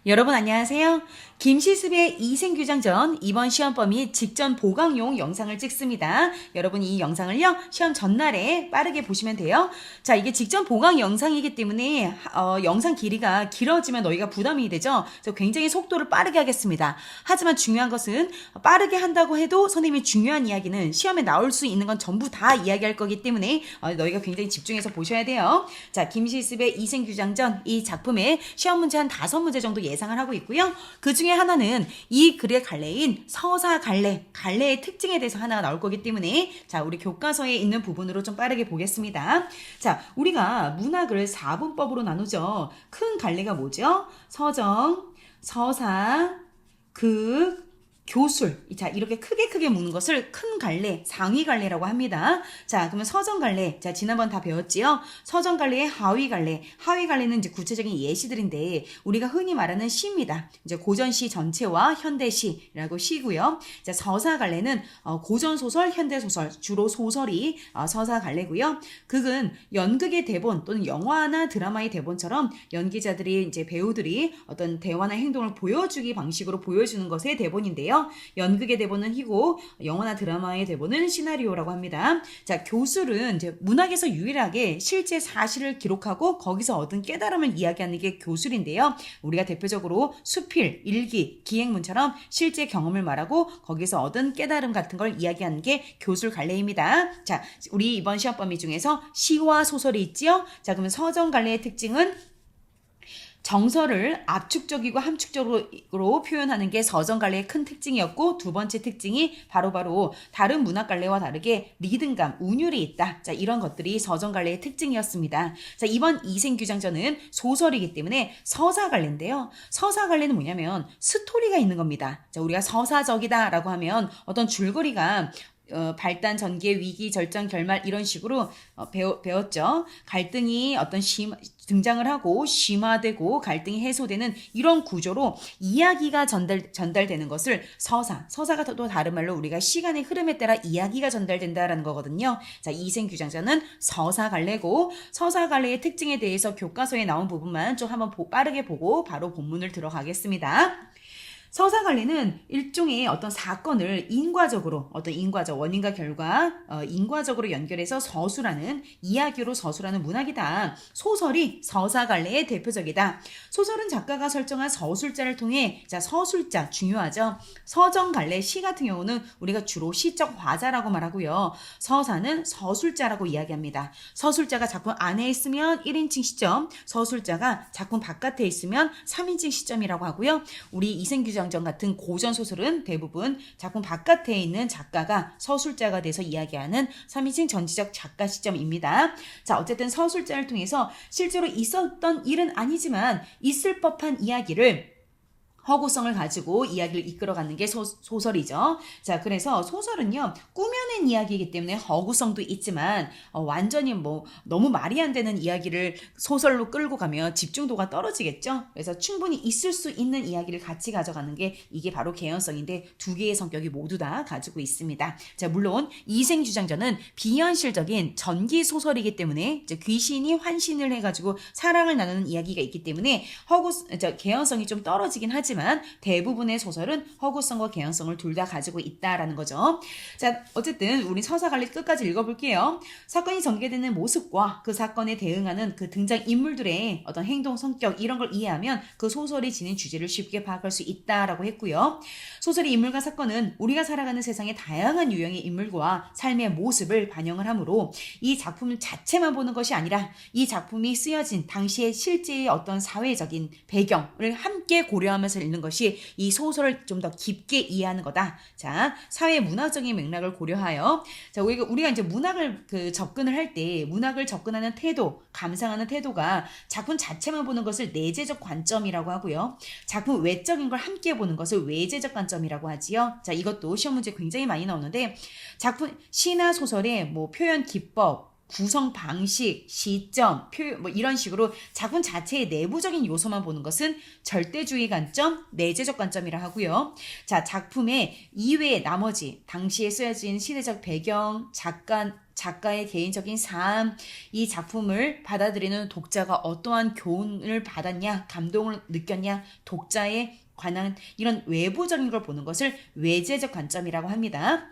여러분 안녕하세요. 김시습의 이생규장전 이번 시험 범위 직전 보강용 영상을 찍습니다. 여러분 이 영상을요 시험 전날에 빠르게 보시면 돼요. 자, 이게 직전 보강 영상이기 때문에 영상 길이가 길어지면 너희가 부담이 되죠. 그래서 굉장히 속도를 빠르게 하겠습니다. 하지만 중요한 것은 빠르게 한다고 해도 선생님이 중요한 이야기는 시험에 나올 수 있는 건 전부 다 이야기할 거기 때문에 너희가 굉장히 집중해서 보셔야 돼요. 자, 김시습의 이생규장전 이 작품에 시험 문제 한 5문제 정도 예상을 하고 있고요. 그 중에 하나는 이 글의 갈래인 서사 갈래, 갈래의 특징에 대해서 하나가 나올 거기 때문에 자, 우리 교과서에 있는 부분으로 좀 빠르게 보겠습니다. 자, 우리가 문학을 4분법으로 나누죠. 큰 갈래가 뭐죠? 서정, 서사, 극, 교술. 자, 이렇게 크게 묶는 것을 큰 갈래, 상위 갈래라고 합니다. 자, 그러면 서정 갈래. 자, 지난번 다 배웠지요? 서정 갈래의 하위 갈래. 하위 갈래는 이제 구체적인 예시들인데 우리가 흔히 말하는 시입니다. 이제 고전시 전체와 현대시라고 시고요. 자, 서사 갈래는 고전 소설, 현대 소설, 주로 소설이 서사 갈래고요. 극은 연극의 대본 또는 영화나 드라마의 대본처럼 연기자들이 이제 배우들이 어떤 대화나 행동을 보여주기 방식으로 보여주는 것의 대본인데요. 연극의 대본은 희고 영화나 드라마의 대본은 시나리오라고 합니다. 자, 교술은 이제 문학에서 유일하게 실제 사실을 기록하고 거기서 얻은 깨달음을 이야기하는 게 교술인데요. 우리가 대표적으로 수필, 일기, 기행문처럼 실제 경험을 말하고 거기서 얻은 깨달음 같은 걸 이야기하는 게 교술 갈래입니다. 자, 우리 이번 시험 범위 중에서 시와 소설이 있지요. 자, 그러면 서정 갈래의 특징은 정서를 압축적이고 함축적으로 표현하는 게 서정 갈래의 큰 특징이었고, 두 번째 특징이 바로 다른 문학 갈래와 다르게 리듬감, 운율이 있다. 자, 이런 것들이 서정 갈래의 특징이었습니다. 자, 이번 이생규장전은 소설이기 때문에 서사 갈래인데요. 서사 갈래는 뭐냐면 스토리가 있는 겁니다. 자, 우리가 서사적이다라고 하면 어떤 줄거리가 발단, 전개, 위기, 절정, 결말 이런 식으로 배웠죠. 갈등이 등장을 하고 심화되고 갈등이 해소되는 이런 구조로 이야기가 전달되는 것을 서사가 또 다른 말로 우리가 시간의 흐름에 따라 이야기가 전달된다라는 거거든요. 자, 이생규장전은 서사 갈래고 서사 갈래의 특징에 대해서 교과서에 나온 부분만 좀 한번 빠르게 보고 바로 본문을 들어가겠습니다. 서사 관리는 일종의 어떤 사건을 인과적 원인과 결과 인과적으로 연결해서 이야기로 서술하는 문학이다. 소설이 서사 관리의 대표적이다. 소설은 작가가 설정한 서술자를 통해, 자, 서술자 중요하죠. 서정 갈래 시 같은 경우는 우리가 주로 시적 화자라고 말하고요. 서사는 서술자라고 이야기합니다. 서술자가 작품 안에 있으면 1인칭 시점, 서술자가 작품 바깥에 있으면 3인칭 시점이라고 하고요. 우리 이생규 장전 같은 고전 소설은 대부분 작품 바깥에 있는 작가가 서술자가 돼서 이야기하는 3인칭 전지적 작가 시점입니다. 자, 어쨌든 서술자를 통해서 실제로 있었던 일은 아니지만 있을 법한 이야기를 허구성을 가지고 이야기를 이끌어가는 게 소설이죠. 자, 그래서 소설은요, 꾸며낸 이야기이기 때문에 허구성도 있지만 완전히 너무 말이 안 되는 이야기를 소설로 끌고 가면 집중도가 떨어지겠죠. 그래서 충분히 있을 수 있는 이야기를 같이 가져가는 게 이게 바로 개연성인데 두 개의 성격이 모두 다 가지고 있습니다. 자, 물론 이생규장전은 비현실적인 전기 소설이기 때문에 이제 귀신이 환신을 해가지고 사랑을 나누는 이야기가 있기 때문에 개연성이 좀 떨어지긴 하지만 대부분의 소설은 허구성과 개연성을 둘 다 가지고 있다라는 거죠. 자, 어쨌든 우리 서사 갈래 끝까지 읽어볼게요. 사건이 전개되는 모습과 그 사건에 대응하는 그 등장 인물들의 어떤 행동, 성격 이런 걸 이해하면 그 소설이 지닌 주제를 쉽게 파악할 수 있다라고 했고요. 소설의 인물과 사건은 우리가 살아가는 세상의 다양한 유형의 인물과 삶의 모습을 반영을 하므로 이 작품 자체만 보는 것이 아니라 이 작품이 쓰여진 당시의 실제의 어떤 사회적인 배경을 함께 고려하면서 읽는 것이 이 소설을 좀 더 깊게 이해하는 거다. 자, 사회 문화적인 맥락을 고려하여, 자, 우리가 이제 문학을 접근을 할 때 문학을 접근하는 태도, 감상하는 태도가 작품 자체만 보는 것을 내재적 관점이라고 하고요. 작품 외적인 걸 함께 보는 것을 외재적 관점이라고 하지요. 자, 이것도 시험 문제 굉장히 많이 나오는데 작품 시나 소설의 표현 기법, 구성 방식, 시점, 표현 이런 식으로 작품 자체의 내부적인 요소만 보는 것은 절대주의 관점, 내재적 관점이라 하고요. 자, 작품의 이외의 나머지 당시에 쓰여진 시대적 배경, 작가 작가의 개인적인 삶, 이 작품을 받아들이는 독자가 어떠한 교훈을 받았냐, 감동을 느꼈냐, 독자에 관한 이런 외부적인 걸 보는 것을 외재적 관점이라고 합니다.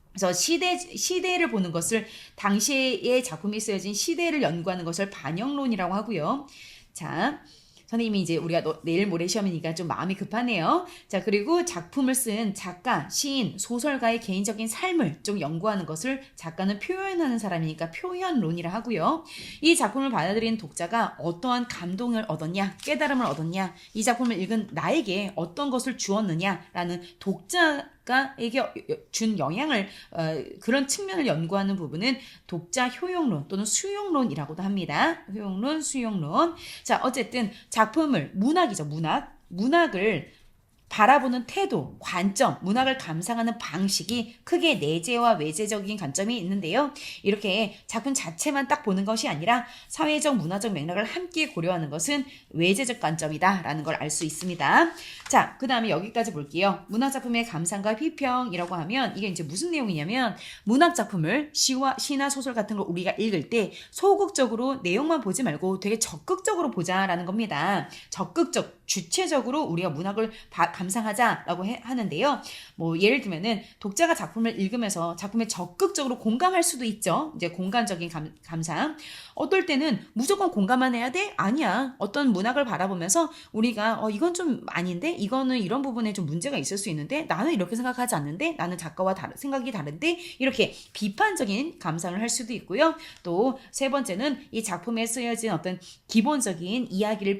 그래서 시대를 보는 것을, 당시의 작품이 쓰여진 시대를 연구하는 것을 반영론이라고 하고요. 자, 선생님이 이제 우리가 내일 모레 시험이니까 좀 마음이 급하네요. 자, 그리고 작품을 쓴 작가, 시인, 소설가의 개인적인 삶을 좀 연구하는 것을 작가는 표현하는 사람이니까 표현론이라 하고요. 이 작품을 받아들이는 독자가 어떠한 감동을 얻었냐, 깨달음을 얻었냐, 이 작품을 읽은 나에게 어떤 것을 주었느냐라는 독자에게 준 영향을, 그런 측면을 연구하는 부분은 독자 효용론 또는 수용론이라고도 합니다. 효용론, 수용론. 자, 어쨌든 작품을, 문학이죠. 문학을 바라보는 태도, 관점, 문학을 감상하는 방식이 크게 내재와 외재적인 관점이 있는데요. 이렇게 작품 자체만 딱 보는 것이 아니라 사회적, 문화적 맥락을 함께 고려하는 것은 외재적 관점이다라는 걸 알 수 있습니다. 자, 그 다음에 여기까지 볼게요. 문학작품의 감상과批평이라고 하면 이게 이제 무슨 내용이냐면, 문학작품을 시나 소설 같은 걸 우리가 읽을 때 소극적으로 내용만 보지 말고 되게 적극적으로 보자라는 겁니다. 적극적, 주체적으로 우리가 문학을 감상하자라고 하는데요. 뭐 예를 들면은 독자가 작품을 읽으면서 작품에 적극적으로 공감할 수도 있죠. 이제 공간적인 감상. 어떨 때는 무조건 공감만 해야 돼? 아니야. 어떤 문학을 바라보면서 우리가 이건 좀 아닌데, 이거는 이런 부분에 좀 문제가 있을 수 있는데, 나는 이렇게 생각하지 않는데, 나는 작가와 생각이 다른데, 이렇게 비판적인 감상을 할 수도 있고요. 또 세 번째는 이 작품에 쓰여진 어떤 기본적인 이야기를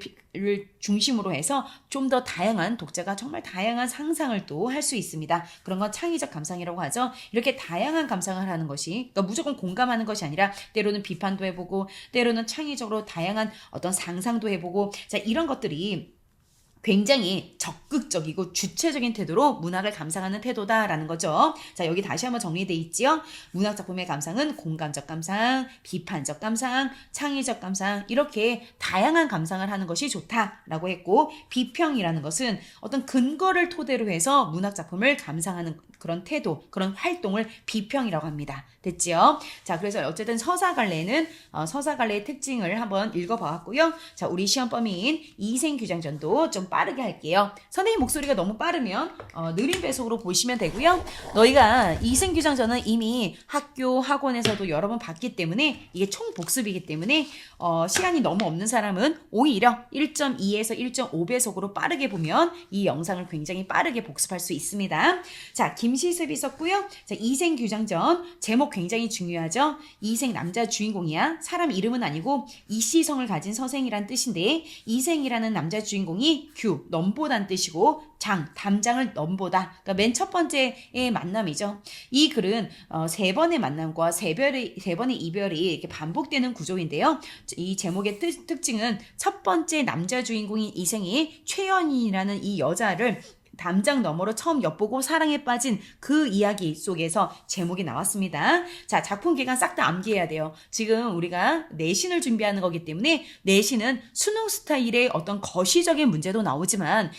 중심으로 해서 좀 더 다양한, 독자가 정말 다양한 상상을 또 할 수 있습니다. 그런 건 창의적 감상이라고 하죠. 이렇게 다양한 감상을 하는 것이, 그러니까 무조건 공감하는 것이 아니라 때로는 비판도 해보고, 때로는 창의적으로 다양한 어떤 상상도 해보고, 자, 이런 것들이 굉장히 적극적이고 주체적인 태도로 문학을 감상하는 태도다라는 거죠. 자, 여기 다시 한번 정리되어 있지요. 문학작품의 감상은 공감적 감상, 비판적 감상, 창의적 감상, 이렇게 다양한 감상을 하는 것이 좋다라고 했고, 비평이라는 것은 어떤 근거를 토대로 해서 문학작품을 감상하는 그런 태도, 그런 활동을 비평이라고 합니다. 됐지요? 자, 그래서 어쨌든 서사갈래는 서사갈래의 특징을 한번 읽어봤고요. 자, 우리 시험 범위인 이생규장전도 좀 빠르게 할게요. 선생님 목소리가 너무 빠르면 느린 배속으로 보시면 되고요. 너희가 이생규장전은 이미 학교, 학원에서도 여러 번 봤기 때문에 이게 총 복습이기 때문에 시간이 너무 없는 사람은 오히려 1.2에서 1.5배속으로 빠르게 보면 이 영상을 굉장히 빠르게 복습할 수 있습니다. 자, 김시습이 썼고요. 자, 이생규장전 제목 굉장히 중요하죠. 이생 남자 주인공이야. 사람 이름은 아니고 이시성을 가진 서생이란 뜻인데, 이생이라는 남자 주인공이 넘보다는 뜻이고, 담장을 넘보다, 그러니까 맨 첫 번째의 만남이죠. 이 글은 세 번의 만남과 세 번의 이별이 이렇게 반복되는 구조인데요. 이 제목의 특징은 첫 번째 남자 주인공인 이생이 최연이라는 이 여자를 담장 너머로 처음 엿보고 사랑에 빠진 그 이야기 속에서 제목이 나왔습니다. 자, 작품 기간 싹 다 암기해야 돼요. 지금 우리가 내신을 준비하는 거기 때문에 내신은 수능 스타일의 어떤 거시적인 문제도 나오지만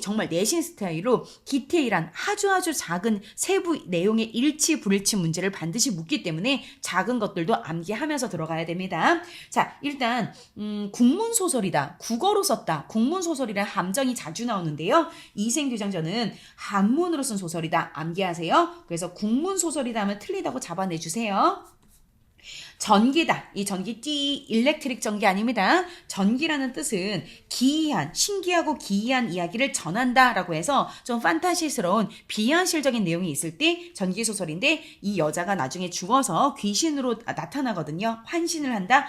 정말 내신 스타일로 디테일한 아주 작은 세부 내용의 일치 불일치 문제를 반드시 묻기 때문에 작은 것들도 암기하면서 들어가야 됩니다. 자, 일단 국문소설이다. 국어로 썼다. 국문소설이란 함정이 자주 나오는데요. 이생규장전은 한문으로 쓴 소설이다. 암기하세요. 그래서 국문소설이다 하면 틀리다고 잡아내주세요. 전기다. 이 전기 일렉트릭 전기 아닙니다. 전기라는 뜻은 기이한, 신기하고 기이한 이야기를 전한다라고 해서 좀 판타시스러운 비현실적인 내용이 있을 때 전기 소설인데, 이 여자가 나중에 죽어서 귀신으로 나타나거든요. 환신을 한다.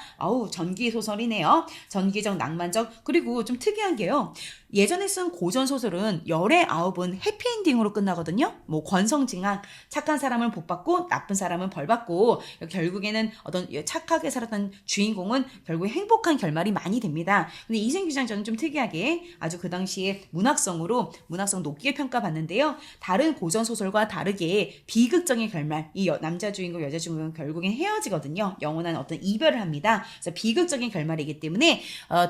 전기 소설이네요. 전기적, 낭만적. 그리고 좀 특이한 게요. 예전에 쓴 고전 소설은 열의 9은 해피엔딩으로 끝나거든요. 뭐 권성징악, 착한 사람은 복받고 나쁜 사람은 벌받고, 결국에는 어떤 어떤 착하게 살았던 주인공은 결국 행복한 결말이 많이 됩니다. 근데 이생규장전은 좀 특이하게 아주 그 당시에 문학성 높게 평가받는데요. 다른 고전 소설과 다르게 비극적인 결말, 이 남자 주인공 여자 주인공은 결국엔 헤어지거든요. 영원한 어떤 이별을 합니다. 그래서 비극적인 결말이기 때문에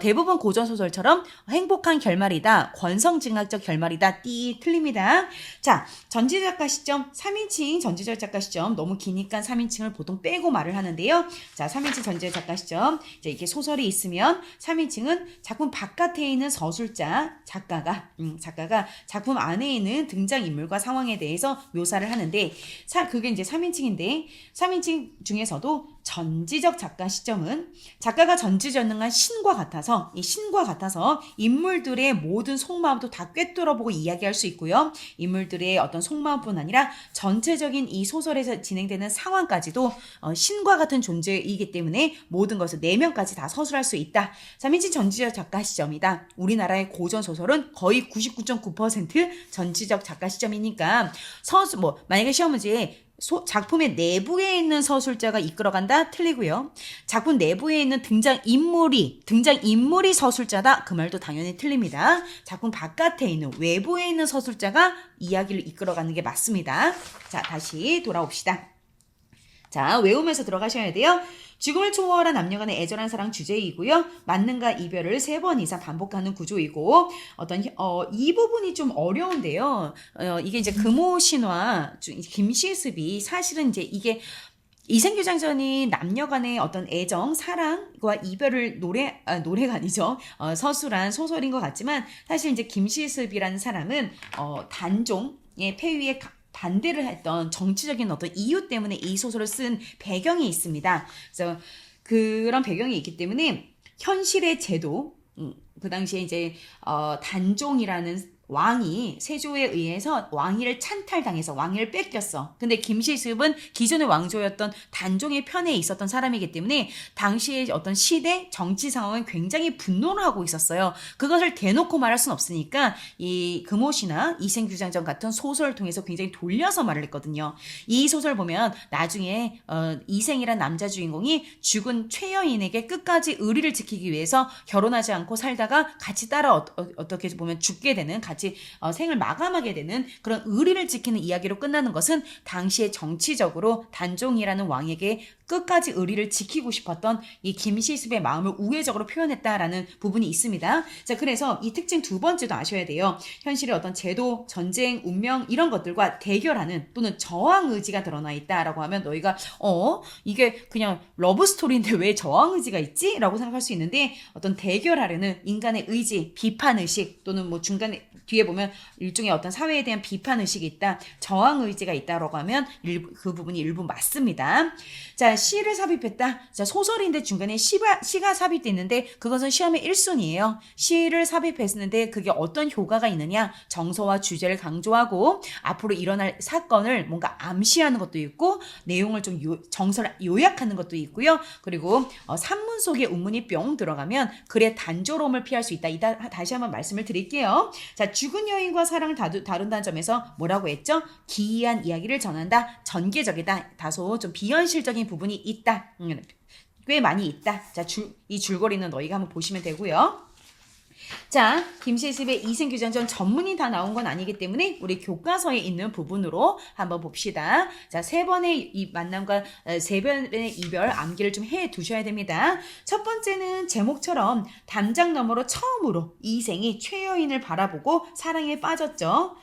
대부분 고전 소설처럼 행복한 결말이다, 권성징악적 결말이다, 틀립니다. 자, 전지적 작가 시점 3인칭 전지적 작가 시점 너무 기니까 3인칭을 보통 빼고 말을 하는데요. 자, 3인칭 전지적 작가 시점 이제 이렇게 소설이 있으면 3인칭은 작품 바깥에 있는 서술자 작가가 작품 안에 있는 등장인물과 상황에 대해서 묘사를 하는데 그게 이제 3인칭인데 3인칭 중에서도 전지적 작가 시점은 작가가 전지전능한 신과 같아서 이 신과 같아서 인물들의 모든 속마음도 다 꿰뚫어보고 이야기할 수 있고요. 인물들의 어떤 속마음뿐 아니라 전체적인 이 소설에서 진행되는 상황까지도 신과 같은 존재이기 때문에 모든 것을 내면까지 다 서술할 수 있다. 3인칭 전지적 작가 시점이다. 우리나라의 고전 소설은 거의 99.9% 전지적 작가 시점이니까 만약에 시험 문제에 작품의 내부에 있는 서술자가 이끌어간다? 틀리고요. 작품 내부에 있는 등장인물이 서술자다? 그 말도 당연히 틀립니다. 작품 바깥에 있는 외부에 있는 서술자가 이야기를 이끌어가는 게 맞습니다. 자, 다시 돌아옵시다. 자, 외우면서 들어가셔야 돼요. 죽음을 초월한 남녀간의 애절한 사랑 주제이고요. 만남과 이별을 3번 이상 반복하는 구조이고 이 부분이 좀 어려운데요. 이게 이제 금오신화 김시습이 사실은 이제 이게 이생규장전이 남녀간의 어떤 애정, 사랑과 이별을 노래가 아니죠. 서술한 소설인 것 같지만 사실 이제 김시습이라는 사람은 단종의 폐위에 반대를 했던 정치적인 어떤 이유 때문에 이 소설을 쓴 배경이 있습니다. 그래서 그런 배경이 있기 때문에 현실의 제도, 그 당시에 이제 단종이라는 왕이 세조에 의해서 왕위를 찬탈당해서 왕위를 뺏겼어. 근데 김시습은 기존의 왕조였던 단종의 편에 있었던 사람이기 때문에 당시의 어떤 시대 정치 상황은 굉장히 분노를 하고 있었어요. 그것을 대놓고 말할 수는 없으니까 이 금오시나 이생규장전 같은 소설을 통해서 굉장히 돌려서 말을 했거든요. 이 소설 보면 나중에 이생이란 남자 주인공이 죽은 최여인에게 끝까지 의리를 지키기 위해서 결혼하지 않고 살다가 같이 따라 어떻게 보면 죽게 되는 같이 생을 마감하게 되는 그런 의리를 지키는 이야기로 끝나는 것은 당시에 정치적으로 단종이라는 왕에게 끝까지 의리를 지키고 싶었던 이 김시습의 마음을 우회적으로 표현했다라는 부분이 있습니다. 자, 그래서 이 특징 두 번째도 아셔야 돼요. 현실의 어떤 제도, 전쟁, 운명 이런 것들과 대결하는 또는 저항 의지가 드러나 있다라고 하면 너희가 이게 그냥 러브 스토리인데 왜 저항 의지가 있지? 라고 생각할 수 있는데 어떤 대결하려는 인간의 의지, 비판 의식 또는 뭐 중간에 뒤에 보면 일종의 어떤 사회에 대한 비판 의식이 있다, 저항 의지가 있다라고 하면 그 부분이 일부 맞습니다. 자, 시를 삽입했다. 자, 소설인데 중간에 시가 삽입돼 있는데 그것은 시험의 1순위예요. 시를 삽입했는데 그게 어떤 효과가 있느냐? 정서와 주제를 강조하고 앞으로 일어날 사건을 뭔가 암시하는 것도 있고 내용을 좀 정서를 요약하는 것도 있고요. 그리고 산문 속에 운문이 뿅 들어가면 글의 단조로움을 피할 수 있다. 다시 한번 말씀을 드릴게요. 자, 죽은 여인과 사랑을 다룬다는 점에서 뭐라고 했죠? 기이한 이야기를 전한다. 전개적이다. 다소 좀 비현실적인 부분이 있다. 꽤 많이 있다. 자, 이 줄거리는 너희가 한번 보시면 되고요. 자, 김시습의 이생규장전 전문이 다 나온 건 아니기 때문에 우리 교과서에 있는 부분으로 한번 봅시다. 자, 3번의 이 만남과 3번의 이별 암기를 좀 해 두셔야 됩니다. 첫 번째는 제목처럼 담장 너머로 처음으로 이생이 최여인을 바라보고 사랑에 빠졌죠.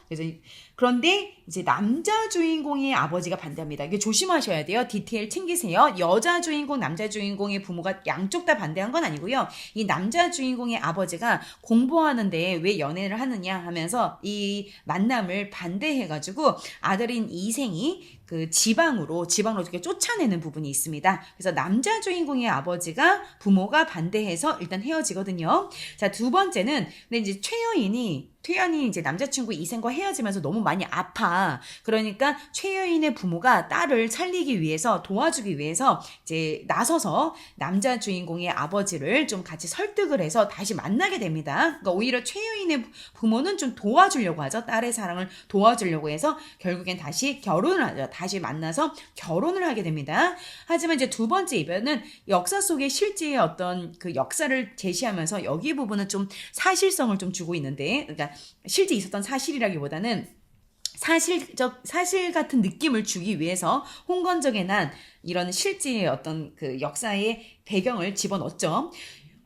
그런데 이제 남자 주인공의 아버지가 반대합니다. 이게 조심하셔야 돼요. 디테일 챙기세요. 여자 주인공, 남자 주인공의 부모가 양쪽 다 반대한 건 아니고요. 이 남자 주인공의 아버지가 공부하는데 왜 연애를 하느냐 하면서 이 만남을 반대해가지고 아들인 이생이 그 지방으로 이렇게 쫓아내는 부분이 있습니다. 그래서 남자 주인공의 아버지가 부모가 반대해서 일단 헤어지거든요. 자, 두 번째는 근데 이제 최여인이 이제 남자친구 이생과 헤어지면서 너무 많이 아파. 그러니까 최여인의 부모가 딸을 살리기 위해서 도와주기 위해서 이제 나서서 남자 주인공의 아버지를 좀 같이 설득을 해서 다시 만나게 됩니다. 그러니까 오히려 최여인의 부모는 좀 도와주려고 하죠. 딸의 사랑을 도와주려고 해서 결국엔 다시 결혼을 하죠. 다시 만나서 결혼을 하게 됩니다. 하지만 이제 두 번째 이별은 역사 속의 실제의 어떤 그 역사를 제시하면서 여기 부분은 좀 사실성을 좀 주고 있는데, 그러니까 실제 있었던 사실이라기보다는 사실 같은 느낌을 주기 위해서 홍건적의 난 이런 실제의 어떤 그 역사의 배경을 집어넣었죠.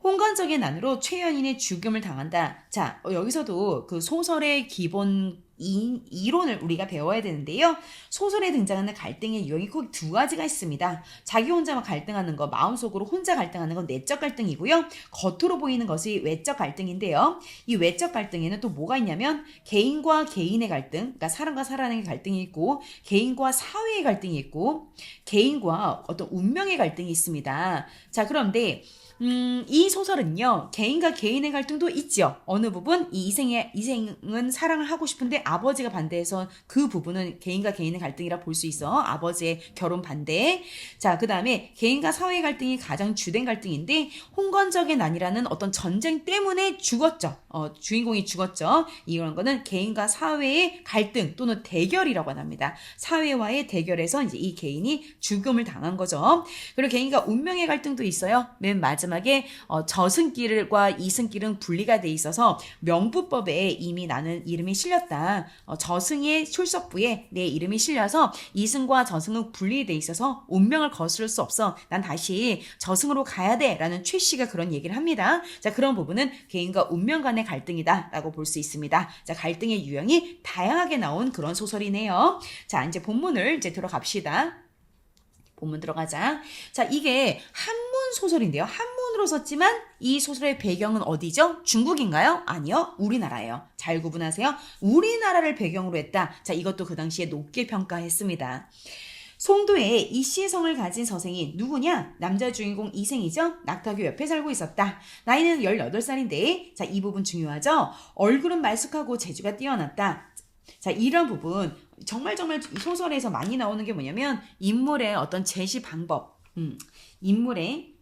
홍건적의 난으로 최연인의 죽음을 당한다. 자, 여기서도 그 소설의 기본 이론을 우리가 배워야 되는데요. 소설에 등장하는 갈등의 유형이 꼭 두 가지가 있습니다. 자기 혼자만 갈등하는 거, 마음속으로 혼자 갈등하는 건 내적 갈등이고요. 겉으로 보이는 것이 외적 갈등인데요. 이 외적 갈등에는 또 뭐가 있냐면 개인과 개인의 갈등, 그러니까 사람과 사람의 갈등이 있고, 개인과 사회의 갈등이 있고, 개인과 어떤 운명의 갈등이 있습니다. 자, 그런데 이 소설은요, 개인과 개인의 갈등도 있죠. 어느 부분, 이생은 사랑을 하고 싶은데 아버지가 반대해서 그 부분은 개인과 개인의 갈등이라 볼 수 있어. 아버지의 결혼 반대. 자, 그 다음에 개인과 사회의 갈등이 가장 주된 갈등인데, 홍건적의 난이라는 어떤 전쟁 때문에 죽었죠. 주인공이 죽었죠. 이런 거는 개인과 사회의 갈등 또는 대결이라고 합니다. 사회와의 대결에서 이제 이 개인이 죽음을 당한 거죠. 그리고 개인과 운명의 갈등도 있어요. 맨 마지막에 저승길과 이승길은 분리가 돼 있어서 명부법에 이미 나는 이름이 실렸다. 저승의 출석부에 내 이름이 실려서 이승과 저승은 분리돼 있어서 운명을 거스를 수 없어. 난 다시 저승으로 가야 돼. 라는 최 씨가 그런 얘기를 합니다. 자, 그런 부분은 개인과 운명 간의 갈등이다 라고 볼 수 있습니다. 자, 갈등의 유형이 다양하게 나온 그런 소설이네요. 자, 이제 본문을 이제 들어갑시다. 본문 들어가자. 자, 이게 한문 소설인데요. 한문으로 썼지만 이 소설의 배경은 어디죠? 중국인가요? 아니요. 우리나라예요. 잘 구분하세요. 우리나라를 배경으로 했다. 자, 이것도 그 당시에 높게 평가했습니다. 송도에 이씨의 성을 가진 서생이 누구냐? 남자 주인공 이생이죠? 낙타교 옆에 살고 있었다. 나이는 18살인데, 자, 이 부분 중요하죠? 얼굴은 말쑥하고 재주가 뛰어났다. 자, 이런 부분 정말 소설에서 많이 나오는 게 뭐냐면 인물의 어떤 제시 방법, 인물의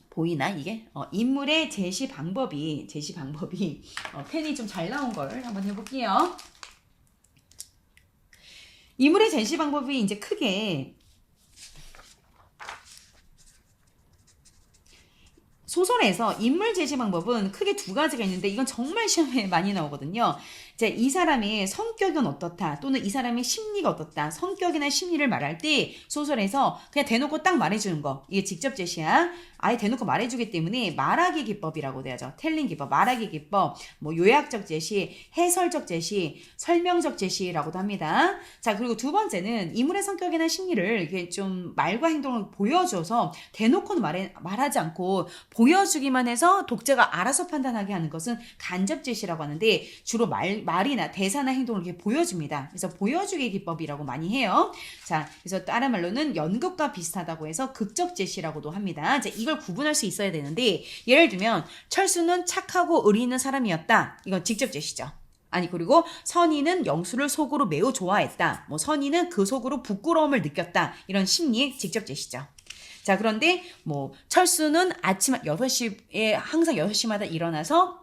보이나 이게? 인물의 제시 방법이 펜이 좀 잘 나온 걸 한번 해볼게요. 인물의 제시 방법이 이제 크게 소설에서 인물 제시 방법은 크게 두 가지가 있는데 이건 정말 시험에 많이 나오거든요. 이제 이 사람의 성격은 어떻다 또는 이 사람의 심리가 어떻다, 성격이나 심리를 말할 때 소설에서 그냥 대놓고 딱 말해주는 거, 이게 직접 제시야. 아예 대놓고 말해주기 때문에 말하기 기법이라고 돼야죠. 텔링 기법, 말하기 기법, 뭐 요약적 제시, 해설적 제시, 설명적 제시라고도 합니다. 자, 그리고 두 번째는 인물의 성격이나 심리를 이게 좀 말과 행동을 보여줘서 대놓고는 말하지 않고 보여주기만 해서 독자가 알아서 판단하게 하는 것은 간접 제시라고 하는데, 주로 말이나 대사나 행동을 이렇게 보여줍니다. 그래서 보여주기 기법이라고 많이 해요. 자, 그래서 다른 말로는 연극과 비슷하다고 해서 극적 제시라고도 합니다. 자, 이걸 구분할 수 있어야 되는데, 예를 들면 철수는 착하고 의리 있는 사람이었다. 이건 직접 제시죠. 아니, 그리고 선희는 영수를 속으로 매우 좋아했다. 뭐 선희는 그 속으로 부끄러움을 느꼈다. 이런 심리의 직접 제시죠. 자, 그런데 뭐 철수는 아침 6시에 항상 6시마다 일어나서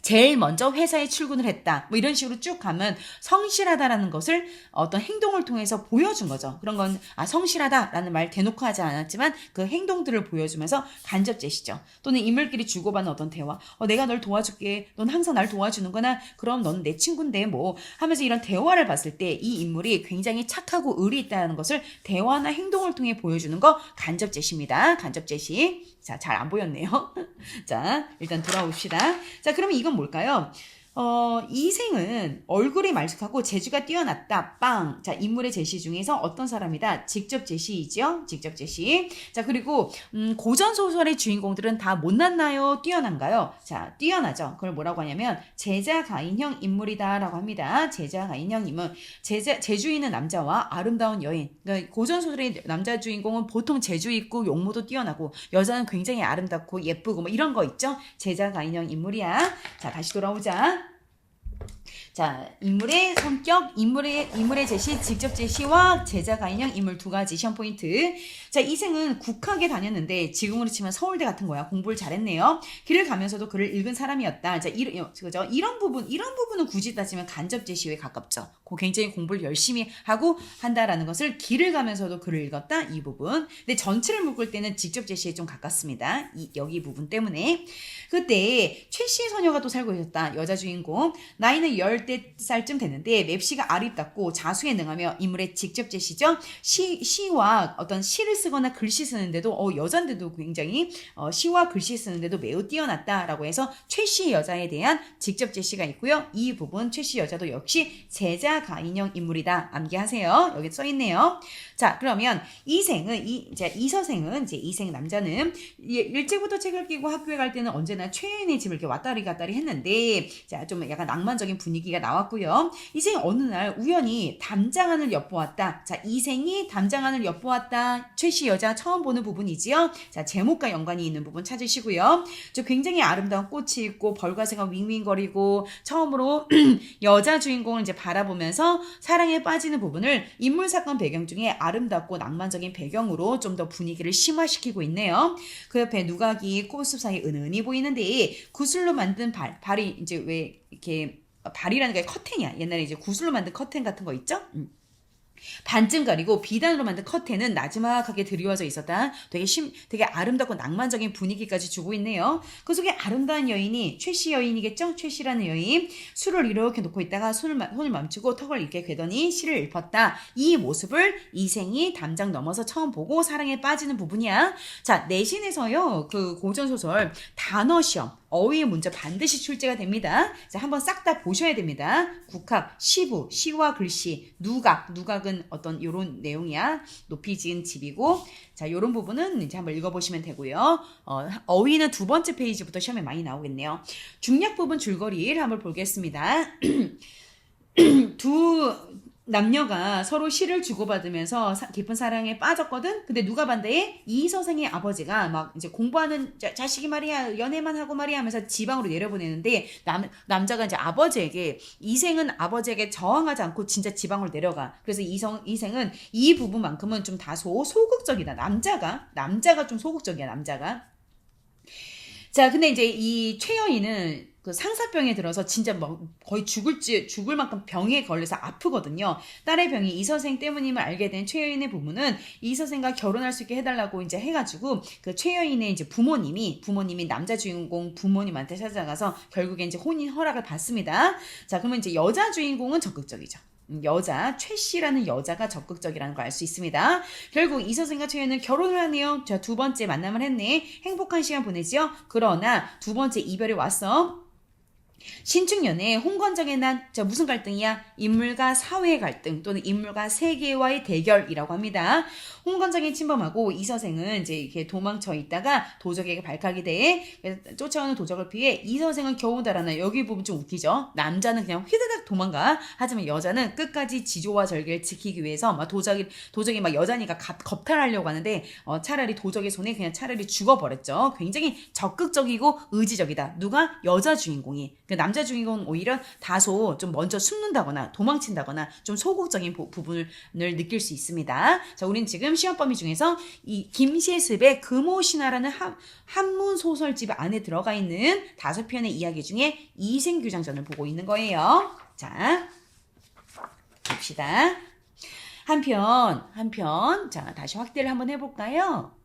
제일 먼저 회사에 출근을 했다. 뭐 이런 식으로 쭉 가면 성실하다라는 것을 어떤 행동을 통해서 보여준 거죠. 그런 건 성실하다라는 말 대놓고 하지 않았지만 그 행동들을 보여주면서 간접 제시죠. 또는 인물끼리 주고받는 어떤 대화. 내가 널 도와줄게. 넌 항상 날 도와주는구나. 그럼 넌 내 친구인데 뭐 하면서 이런 대화를 봤을 때 이 인물이 굉장히 착하고 의리 있다는 것을 대화나 행동을 통해 보여주는 거 간접 제시입니다. 간접 제시. 자, 잘 안 보였네요. 자, 일단 돌아옵시다. 자, 그러면 이건 뭘까요? 이생은 얼굴이 말쑥하고 재주가 뛰어났다. 빵. 자, 인물의 제시 중에서 어떤 사람이다? 직접 제시이죠? 직접 제시. 자, 그리고 고전 소설의 주인공들은 다 못났나요? 뛰어난가요? 자, 뛰어나죠. 그걸 뭐라고 하냐면 제자 가인형 인물이다라고 합니다. 제자 가인형 인물. 재주 있는 남자와 아름다운 여인. 그러니까 고전 소설의 남자 주인공은 보통 재주 있고 용모도 뛰어나고, 여자는 굉장히 아름답고 예쁘고 뭐 이런 거 있죠? 제자 가인형 인물이야. 자, 다시 돌아오자. 자, 자, 인물의 성격, 인물의 제시, 직접 제시와 제자 가인형 인물 두 가지 시험 포인트. 자, 이생은 국학에 다녔는데 지금으로 치면 서울대 같은 거야. 공부를 잘했네요. 길을 가면서도 글을 읽은 사람이었다. 자, 그죠? 이런 부분은 굳이 따지면 간접 제시에 가깝죠. 굉장히 공부를 열심히 하고 한다라는 것을 길을 가면서도 글을 읽었다. 이 부분. 근데 전체를 묶을 때는 직접 제시에 좀 가깝습니다. 여기 부분 때문에. 그때 최 씨의 소녀가 또 살고 있었다. 여자 주인공. 나이는 10대살쯤 됐는데 맵시가 아립답고 자수에 능하며 인물의 직접 제시죠. 시와 어떤 시를 쓰거나 글씨 쓰는데도 여잔데도 굉장히 시와 글씨 쓰는데도 매우 뛰어났다라고 해서 최 씨 여자에 대한 직접 제시가 있고요. 이 부분 최 씨 여자도 역시 제자 가인형 인물이다. 암기하세요. 여기 써 있네요. 자, 그러면 이서생은 이제 이생 남자는 일찍부터 책을 끼고 학교에 갈 때는 언제나 최애인의 집을 이렇게 왔다리 갔다리 했는데, 자, 좀 약간 낭만적인 분위기가 나왔고요. 이생이 어느 날 우연히 담장안을 엿보았다. 자, 이생이 담장안을 엿보았다. 최 씨 여자 처음 보는 부분이지요. 자, 제목과 연관이 있는 부분 찾으시고요. 저 굉장히 아름다운 꽃이 있고 벌과새가 윙윙거리고 처음으로 여자 주인공을 이제 바라보면서 사랑에 빠지는 부분을 인물 사건 배경 중에 아름답고 낭만적인 배경으로 좀 더 분위기를 심화시키고 있네요. 그 옆에 누각이 꽃숲 사이 은은히 보이는데 구슬로 만든 발이 이제 왜 이렇게 발이라는 게 커튼이야. 옛날에 이제 구슬로 만든 커튼 같은 거 있죠? 반쯤 가리고 비단으로 만든 커튼은 나지막하게 드리워져 있었다. 되게 아름답고 낭만적인 분위기까지 주고 있네요. 그 속에 아름다운 여인이 최 씨 여인이겠죠? 최 씨라는 여인. 술을 이렇게 놓고 있다가 손을 멈추고 턱을 이렇게 괴더니 시를 읊었다. 이 모습을 이생이 담장 넘어서 처음 보고 사랑에 빠지는 부분이야. 자, 내신에서요. 그 고전소설 단어 시험 어휘의 문제 반드시 출제가 됩니다. 자, 한번 싹 다 보셔야 됩니다. 국학, 시부, 시와 글씨, 누각은 어떤 요런 내용이야. 높이 지은 집이고, 자, 요런 부분은 이제 한번 읽어보시면 되고요. 어휘는 두 번째 페이지부터 시험에 많이 나오겠네요. 중략 부분 줄거리를 한번 보겠습니다. 두 남녀가 서로 시를 주고받으면서 깊은 사랑에 빠졌거든. 근데 누가 반대해? 이서생의 아버지가 막 이제 공부하는 자식이 말이야 연애만 하고 말이야 하면서 지방으로 내려보내는데 남자가 이제 이생은 아버지에게 저항하지 않고 진짜 지방으로 내려가. 그래서 이생은 이 부분만큼은 좀 다소 소극적이다. 남자가 좀 소극적이야. 남자가. 자, 근데 이제 이 최여인은 그 상사병에 들어서 진짜 뭐 거의 죽을 만큼 병에 걸려서 아프거든요. 딸의 병이 이서생 때문임을 알게 된 최여인의 부모는 이서생과 결혼할 수 있게 해달라고 이제 해가지고 그 최여인의 이제 부모님이 남자 주인공 부모님한테 찾아가서 결국에 이제 혼인 허락을 받습니다. 자, 그러면 이제 여자 주인공은 적극적이죠. 최 씨라는 여자가 적극적이라는 걸 알 수 있습니다. 결국 이서생과 최여인은 결혼을 하네요. 자, 두 번째 만남을 했네. 행복한 시간 보내지요. 그러나 두 번째 이별이 왔어. 신축년에 홍건정의 난, 무슨 갈등이야? 인물과 사회의 갈등 또는 인물과 세계와의 대결이라고 합니다. 홍건정이 침범하고 이서생은 이제 이렇게 도망쳐 있다가 도적에게 발각이 돼. 쫓아오는 도적을 피해 이서생은 겨우 달아나. 여기 부분 좀 웃기죠? 남자는 그냥 휘드닥 도망가. 하지만 여자는 끝까지 지조와 절개를 지키기 위해서 막 도적이 막 여자니까 겁탈하려고 하는데 차라리 도적의 손에 그냥 차라리 죽어버렸죠. 굉장히 적극적이고 의지적이다. 누가? 여자 주인공이. 남자 주인공은 오히려 다소 좀 먼저 숨는다거나 도망친다거나 좀 소극적인 부분을 느낄 수 있습니다. 자, 우린 지금 시험 범위 중에서 이 김시습의 금오신화라는 한문 소설집 안에 들어가 있는 5편의 이야기 중에 이생규장전을 보고 있는 거예요. 자, 봅시다. 한편, 자, 다시 확대를 한번 해볼까요?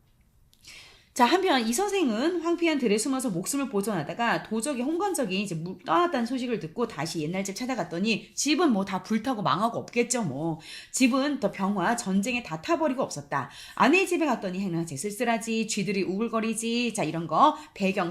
자, 한편 이서생은 황폐한 들에 숨어서 목숨을 보존하다가 도적의 홍건적이 이제 떠났다는 소식을 듣고 다시 옛날 집 찾아갔더니 집은 뭐 다 불타고 망하고 없겠죠 뭐. 집은 더 병화 전쟁에 다 타버리고 없었다. 아내 집에 갔더니 행랑제 쓸쓸하지, 쥐들이 우글거리지. 자, 이런 거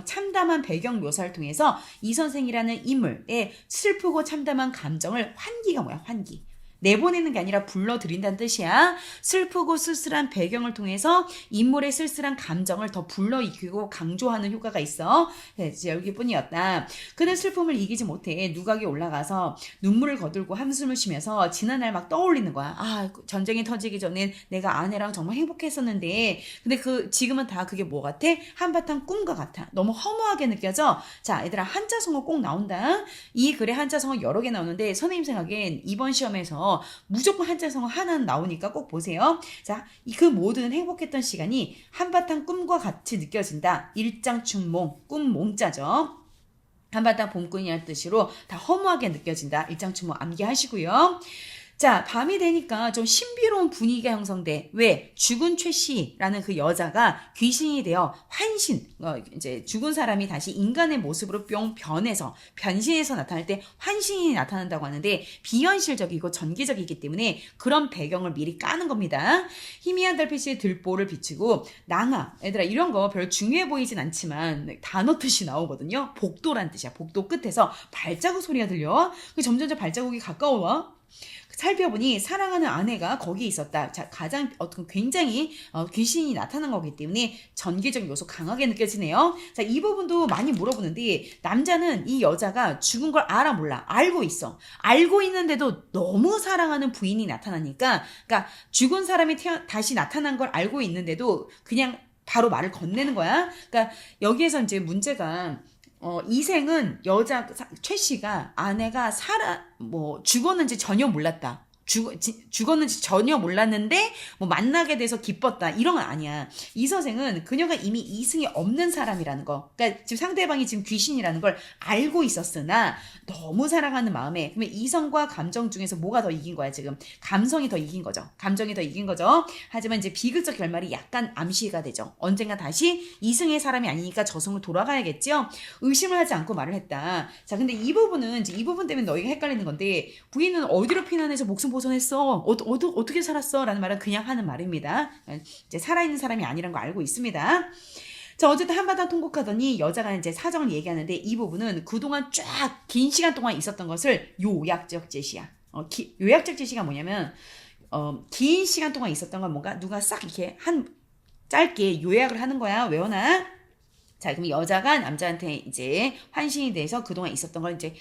참담한 배경 묘사를 통해서 이선생이라는 인물의 슬프고 참담한 감정을 환기가 뭐야? 환기. 내보내는 게 아니라 불러들인다는 뜻이야. 슬프고 쓸쓸한 배경을 통해서 인물의 쓸쓸한 감정을 더 불러일으키고 강조하는 효과가 있어. 네, 여기뿐이었다. 그는 슬픔을 이기지 못해 누각에 올라가서 눈물을 거들고 한숨을 쉬면서 지난날 막 떠올리는 거야. 아, 전쟁이 터지기 전엔 내가 아내랑 정말 행복했었는데 근데 지금은 다 그게 뭐 같아? 한바탕 꿈과 같아. 너무 허무하게 느껴져. 자, 얘들아, 한자성어 꼭 나온다. 이 글에 한자성어 여러 개 나오는데 선생님 생각엔 이번 시험에서 무조건 한자성어 하나는 나오니까 꼭 보세요. 자, 그 모든 행복했던 시간이 한바탕 꿈과 같이 느껴진다. 일장춘몽, 꿈 몽자죠. 한바탕 봄꾼이라는 뜻으로 다 허무하게 느껴진다. 일장춘몽 암기하시고요. 자, 밤이 되니까 좀 신비로운 분위기가 형성돼. 왜? 죽은 최씨라는 그 여자가 귀신이 되어 환신, 이제 죽은 사람이 다시 인간의 모습으로 뿅 변신해서 나타날 때 환신이 나타난다고 하는데 비현실적이고 전기적이기 때문에 그런 배경을 미리 까는 겁니다. 희미한 달빛이 들보를 비추고 낭아, 얘들아 이런 거 별로 중요해 보이진 않지만 단어 뜻이 나오거든요. 복도란 뜻이야. 복도 끝에서 발자국 소리가 들려. 점점 발자국이 가까워와. 살펴보니 사랑하는 아내가 거기에 있었다. 자, 가장 굉장히 귀신이 나타난 거기 때문에 전개적 요소 강하게 느껴지네요. 자, 이 부분도 많이 물어보는데 남자는 이 여자가 죽은 걸 알아 몰라. 알고 있어. 알고 있는데도 너무 사랑하는 부인이 나타나니까 그러니까 죽은 사람이 다시 나타난 걸 알고 있는데도 그냥 바로 말을 건네는 거야. 그러니까 여기에서 이제 문제가 이생은 최 씨가 아내가 죽었는지 전혀 몰랐다. 죽었는지 전혀 몰랐는데 만나게 돼서 기뻤다 이런 건 아니야. 이 선생은 그녀가 이미 이승이 없는 사람이라는 거, 그러니까 지금 상대방이 지금 귀신이라는 걸 알고 있었으나 너무 사랑하는 마음에, 그러면 이성과 감정 중에서 뭐가 더 이긴 거야? 지금 감성이 더 이긴 거죠. 감정이 더 이긴 거죠. 하지만 이제 비극적 결말이 약간 암시가 되죠. 언젠가 다시 이승의 사람이 아니니까 저승으로 돌아가야겠죠. 의심을 하지 않고 말을 했다. 자, 근데 이 부분 때문에 너희가 헷갈리는 건데 부인은 어디로 피난해서 목숨 보존했어? 어떻게 살았어? 라는 말은 그냥 하는 말입니다. 이제 살아있는 사람이 아니란 거 알고 있습니다. 자, 어쨌든 한바탕 통곡하더니 여자가 이제 사정을 얘기하는데 이 부분은 그동안 쫙 긴 시간 동안 있었던 것을 요약적 제시야. 요약적 제시가 뭐냐면 긴 시간 동안 있었던 건 뭔가 누가 싹 이렇게 짧게 요약을 하는 거야. 외워놔. 자, 그럼 여자가 남자한테 이제 환신이 돼서 그동안 있었던 걸 이제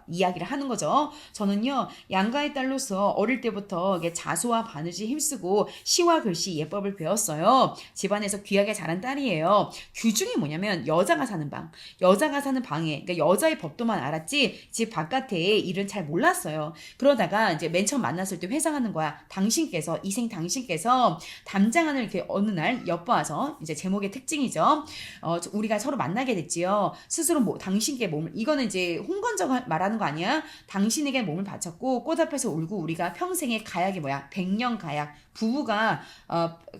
이야기를 하는 거죠. 저는요, 양가의 딸로서 어릴 때부터 자수와 바느질 힘쓰고 시와 글씨 예법을 배웠어요. 집안에서 귀하게 자란 딸이에요. 규중이 뭐냐면 여자가 사는 방에, 그러니까 여자의 법도만 알았지 집 바깥의 일은 잘 몰랐어요. 그러다가 이제 맨 처음 만났을 때 회상하는 거야. 이생 당신께서 담장안을 이렇게 어느 날 엿보아서, 이제 제목의 특징이죠. 우리가 서로 만나게 됐지요. 스스로 당신께 몸을, 이거는 이제 홍건적 말하는 거 아니야? 당신에게 몸을 바쳤고 꽃 앞에서 울고 우리가 평생의 가약이 뭐야? 100년 가약. 부부가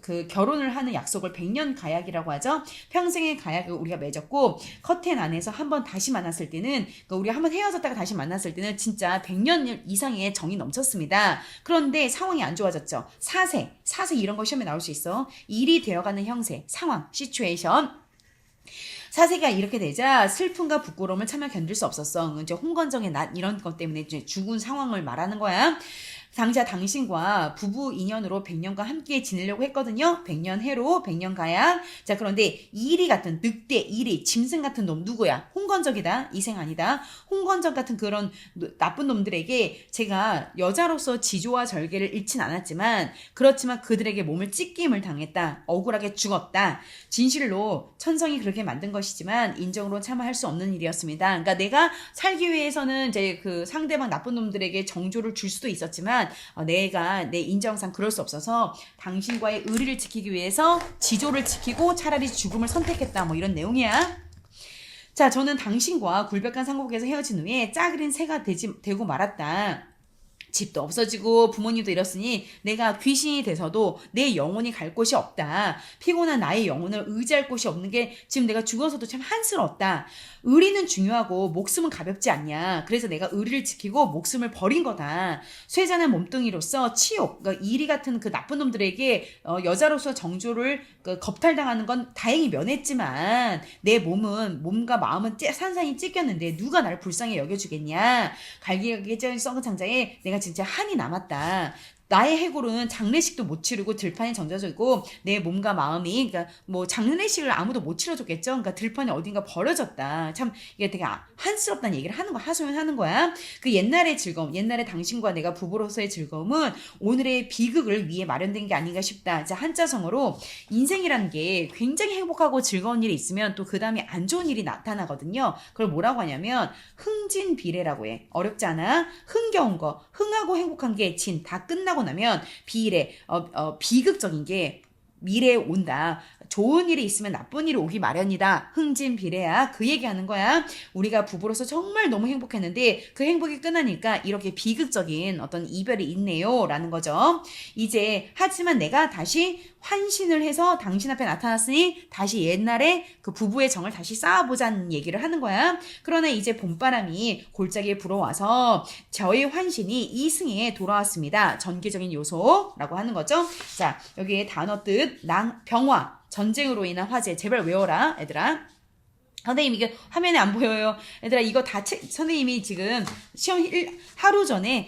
그 결혼을 하는 약속을 100년 가약이라고 하죠. 평생의 가약을 우리가 맺었고 커튼 안에서 한번 다시 만났을 때는, 그러니까 우리가 한번 헤어졌다가 다시 만났을 때는 진짜 100년 이상의 정이 넘쳤습니다. 그런데 상황이 안 좋아졌죠. 사세 이런 거 시험에 나올 수 있어. 일이 되어가는 형세, 상황, 시츄에이션. 사세가 이렇게 되자 슬픔과 부끄러움을 참아 견딜 수 없었어. 이제 홍건정의 낫 이런 것 때문에 이제 죽은 상황을 말하는 거야. 당자 당신과 부부 인연으로 100년간 함께 지내려고 했거든요. 100년 해로 100년 가야. 자, 그런데 이리 같은 늑대, 이리, 짐승 같은 놈 누구야? 홍건적이다. 이생 아니다. 홍건적 같은 그런 나쁜 놈들에게 제가 여자로서 지조와 절개를 잃진 않았지만, 그렇지만 그들에게 몸을 찢김을 당했다. 억울하게 죽었다. 진실로 천성이 그렇게 만든 것이지만 인정으로 참아 할 수 없는 일이었습니다. 그러니까 내가 살기 위해서는 이제 그 상대방 나쁜 놈들에게 정조를 줄 수도 있었지만 내가 내 인정상 그럴 수 없어서 당신과의 의리를 지키기 위해서 지조를 지키고 차라리 죽음을 선택했다. 이런 내용이야. 자, 저는 당신과 굴백한 상국에서 헤어진 후에 짜그린 새가 되고 말았다. 집도 없어지고 부모님도 잃었으니 내가 귀신이 돼서도 내 영혼이 갈 곳이 없다. 피곤한 나의 영혼을 의지할 곳이 없는 게 지금 내가 죽어서도 참 한스럽다. 의리는 중요하고 목숨은 가볍지 않냐. 그래서 내가 의리를 지키고 목숨을 버린 거다. 쇠잔한 몸뚱이로서 치욕, 그러니까 이리 같은 그 나쁜 놈들에게 여자로서 정조를 겁탈당하는 건 다행히 면했지만 내 몸과 마음은 산산이 찢겼는데 누가 나를 불쌍히 여겨주겠냐. 갈기갈기 썩은 창자에 내가 진짜 한이 남았다. 나의 해고로는 장례식도 못 치르고 들판에 던져지고 내 몸과 마음이 그러니까 뭐 장례식을 아무도 못 치러줬겠죠. 그러니까 들판에 어딘가 버려졌다. 참 이게 되게 한스럽다는 얘기를 하는 거야. 하소연하는 거야. 그 옛날의 즐거움, 옛날에 당신과 내가 부부로서의 즐거움은 오늘의 비극을 위해 마련된 게 아닌가 싶다. 자, 한자성어로 인생이라는 게 굉장히 행복하고 즐거운 일이 있으면 또 그 다음에 안 좋은 일이 나타나거든요. 그걸 뭐라고 하냐면 흥진비례라고 해. 어렵지 않아? 흥겨운 거, 흥하고 행복한 게 진, 다 끝나고 나면 비례, 비극적인 게 미래에 온다. 좋은 일이 있으면 나쁜 일이 오기 마련이다. 흥진비례야. 그 얘기하는 거야. 우리가 부부로서 정말 너무 행복했는데 그 행복이 끝나니까 이렇게 비극적인 어떤 이별이 있네요. 라는 거죠. 이제 하지만 내가 다시 환신을 해서 당신 앞에 나타났으니 다시 옛날에 그 부부의 정을 다시 쌓아보자는 얘기를 하는 거야. 그러나 이제 봄바람이 골짜기에 불어와서 저의 환신이 이승에 돌아왔습니다. 전개적인 요소라고 하는 거죠. 자, 여기에 단어 뜻 병화, 전쟁으로 인한 화재. 제발 외워라, 얘들아. 선생님 이게 화면에 안 보여요. 얘들아 이거 다 선생님이 지금 시험 하루 전에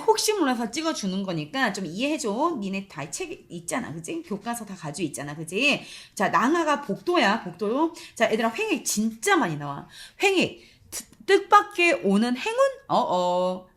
혹시 몰라서 찍어주는 거니까 좀 이해해줘. 니네 다 책 있잖아, 그치? 교과서 다 가지고 있잖아, 그치? 자, 낭하가 복도야, 복도. 자, 얘들아 횡액 진짜 많이 나와. 횡액, 뜻밖의 오는 행운?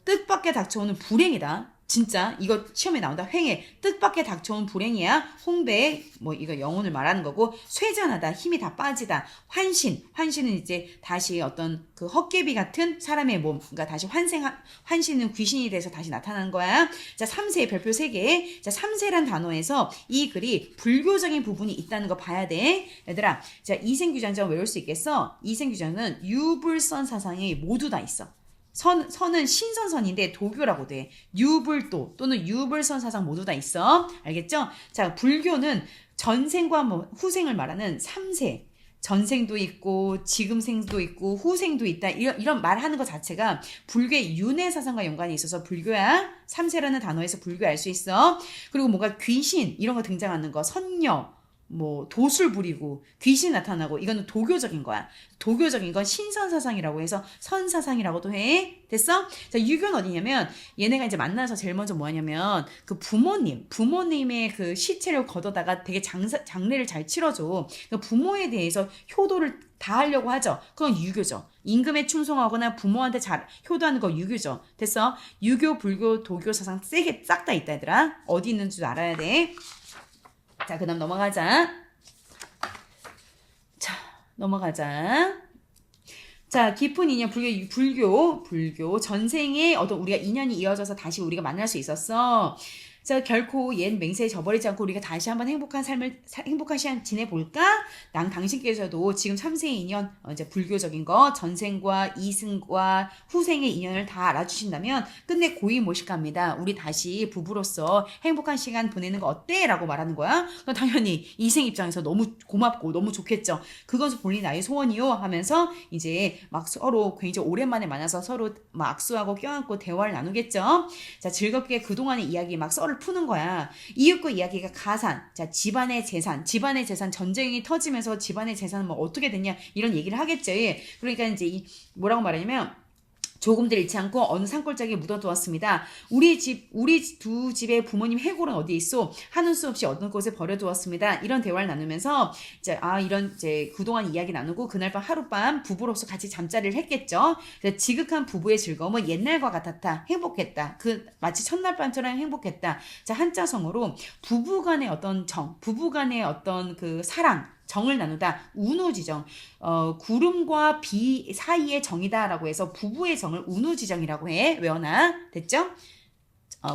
뜻밖의 닥쳐오는 불행이다. 진짜 이거 시험에 나온다. 횡해, 뜻밖의 닥쳐온 불행이야. 홍배, 뭐 이거 영혼을 말하는 거고, 쇠잔하다, 힘이 다 빠지다. 환신은 이제 다시 어떤 그 헛개비 같은 사람의 몸, 그러니까 다시 환신은 귀신이 돼서 다시 나타나는 거야. 자, 3세, 별표 3개. 자, 3세란 단어에서 이 글이 불교적인 부분이 있다는 거 봐야 돼. 얘들아, 자, 이생규전전 외울 수 있겠어? 이생규전은 유불선 사상이 모두 다 있어. 선은 신선선인데 도교라고 돼. 유불도 또는 유불선 사상 모두 다 있어. 알겠죠? 자, 불교는 전생과 후생을 말하는 3세. 전생도 있고 지금생도 있고 후생도 있다. 이런 말하는 것 자체가 불교의 윤회 사상과 연관이 있어서 불교야. 3세라는 단어에서 불교 알 수 있어. 그리고 뭔가 귀신 이런 거 등장하는 거, 선녀, 뭐 도술 부리고 귀신 나타나고, 이거는 도교적인 거야. 도교적인 건 신선사상이라고 해서 선사상이라고도 해. 됐어? 자, 유교는 어디냐면 얘네가 이제 만나서 제일 먼저 뭐 하냐면 그 부모님의 그 시체를 걷어다가 되게 장례를 잘 치러줘. 그 부모에 대해서 효도를 다 하려고 하죠. 그건 유교죠. 임금에 충성하거나 부모한테 잘 효도하는 거 유교죠. 됐어? 유교, 불교, 도교 사상 세게 싹 다 있다, 얘들아. 어디 있는 줄 알아야 돼. 자, 그 다음 넘어가자. 자, 깊은 인연, 불교. 전생에 어떤 우리가 인연이 이어져서 다시 우리가 만날 수 있었어. 자, 결코 옛 맹세에 저버리지 않고 우리가 다시 한번 행복한 시간 지내볼까? 당신께서도 지금 3세의 인연, 이제 불교적인 거, 전생과 이승과 후생의 인연을 다 알아주신다면 끝내 고이 모실까합니다. 우리 다시 부부로서 행복한 시간 보내는 거 어때? 라고 말하는 거야. 당연히 이생 입장에서 너무 고맙고 너무 좋겠죠. 그것은 본인 나의 소원이요 하면서 이제 막 서로 굉장히 오랜만에 만나서 서로 막 악수하고 껴안고 대화를 나누겠죠. 자, 즐겁게 그동안의 이야기 막 썰을 푸는 거야. 이윽고 이야기가 가산. 자, 집안의 재산, 전쟁이 터지면서 집안의 재산은 뭐 어떻게 됐냐 이런 얘기를 하겠지. 그러니까 이제 뭐라고 말하냐면 조금들 잃지 않고 어느 산골짜기에 묻어두었습니다. 우리 두 집의 부모님 해골은 어디 있어? 하는 수 없이 어느 곳에 버려두었습니다. 이런 대화를 나누면서 이제 그동안 이야기 나누고 그날 밤 하룻밤 부부로서 같이 잠자리를 했겠죠. 지극한 부부의 즐거움은 옛날과 같았다. 행복했다. 마치 첫날 밤처럼 행복했다. 자, 한자성어로 부부간의 어떤 부부간의 어떤 그 사랑, 정을 나누다. 운우지정. 구름과 비 사이의 정이다라고 해서 부부의 정을 운우지정이라고 해. 외워놔. 됐죠?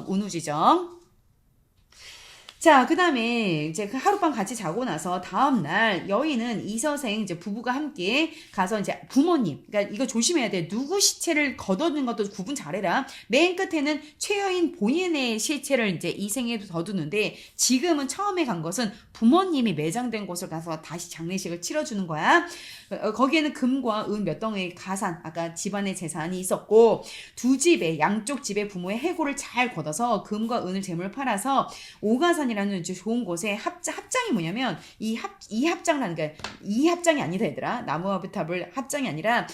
운우지정. 자, 그 다음에 이제 하룻밤 같이 자고 나서 다음날 여인은 이서생 이제 부부가 함께 가서 이제 부모님, 그러니까 이거 조심해야 돼. 누구 시체를 걷어두는 것도 구분 잘해라. 맨 끝에는 최여인 본인의 시체를 이제 이생에 걷어두는데 지금은 처음에 간 것은 부모님이 매장된 곳을 가서 다시 장례식을 치러주는 거야. 거기에는 금과 은 몇 덩이의 가산, 아까 집안의 재산이 있었고 양쪽 집의 부모의 해고를 잘 걷어서 금과 은을 재물 팔아서 오가산 부산이라는 이제 좋은 곳에 합장이 뭐냐면 이 합장이라는 게 이 합장이 아니다 얘들아. 나무와 부탑을 합장이 아니라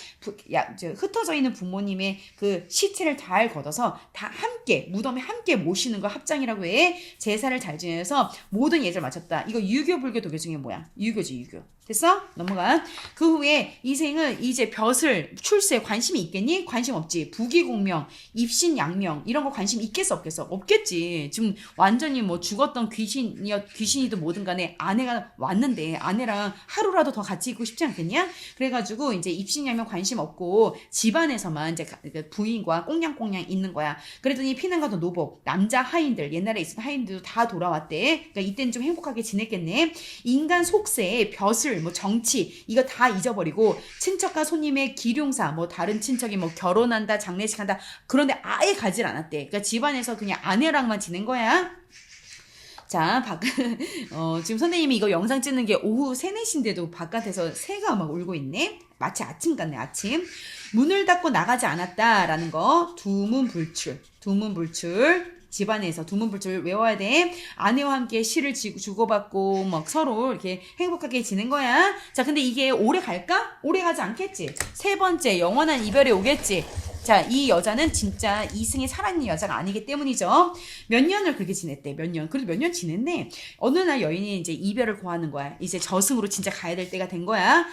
흩어져 있는 부모님의 그 시체를 잘 걷어서 다 함께 무덤에 함께 모시는 걸 합장이라고 해. 제사를 잘 지내서 모든 예절을 마쳤다. 이거 유교 불교 도교 중에 뭐야? 유교지 유교. 됐어? 넘어가. 그 후에 이생은 이제 벼슬 출세에 관심이 있겠니? 관심 없지. 부귀공명, 입신, 양명 이런 거 관심 있겠어 없겠어? 없겠지. 지금 완전히 뭐 죽었던 귀신이든 뭐든 간에 아내가 왔는데 아내랑 하루라도 더 같이 있고 싶지 않겠냐? 그래가지고 이제 입신, 양명 관심 없고 집안에서만 이제 부인과 꽁냥꽁냥 있는 거야. 그랬더니 피난가도 노복, 남자 하인들 옛날에 있었던 하인들도 다 돌아왔대. 그러니까 이때는 좀 행복하게 지냈겠네. 인간 속세에 벼슬 뭐 정치 이거 다 잊어버리고 친척과 손님의 기룡사 뭐 다른 친척이 뭐 결혼한다 장례식한다 그런데 아예 가질 않았대. 그러니까 집안에서 그냥 아내랑만 지낸 거야. 자, 지금 선생님이 이거 영상 찍는 게 오후 3, 4시인데도 바깥에서 새가 막 울고 있네. 마치 아침 같네, 아침. 문을 닫고 나가지 않았다라는 거. 두문불출. 집안에서 두문불출 외워야 돼. 아내와 함께 시를 주고받고 막 서로 이렇게 행복하게 지낸 거야. 자, 근데 이게 오래 갈까? 오래 가지 않겠지. 3번째 영원한 이별이 오겠지. 자, 이 여자는 진짜 이승이 살아있는 여자가 아니기 때문이죠. 몇 년을 그렇게 지냈대. 몇 년. 그래도 몇 년 지냈네. 어느 날 여인이 이제 이별을 고하는 거야. 이제 저승으로 진짜 가야 될 때가 된 거야.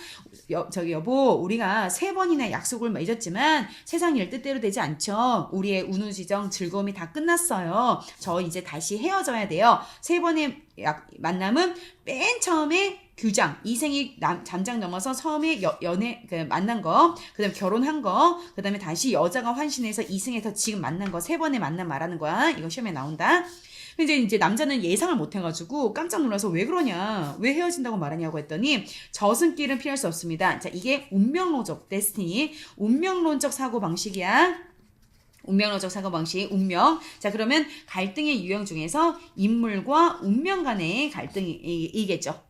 여보, 우리가 3번이나 약속을 맺었지만 세상 일 뜻대로 되지 않죠. 우리의 운우지정 즐거움이 다 끝났어요. 저 이제 다시 헤어져야 돼요. 3번의 만남은 맨 처음에 규장, 이생이 잠장 넘어서 처음에 연애 만난 거, 그다음에 결혼한 거, 그다음에 다시 여자가 환신해서 이승에서 지금 만난 거 3번의 만남 말하는 거야. 이거 시험에 나온다. 근데 이제 남자는 예상을 못 해가지고 깜짝 놀라서 왜 그러냐, 왜 헤어진다고 말하냐고 했더니 저승길은 피할 수 없습니다. 자, 이게 운명론적 데스티니, 운명론적 사고 방식이야. 운명론적 사고방식, 운명. 자, 그러면 갈등의 유형 중에서 인물과 운명 간의 갈등이겠죠.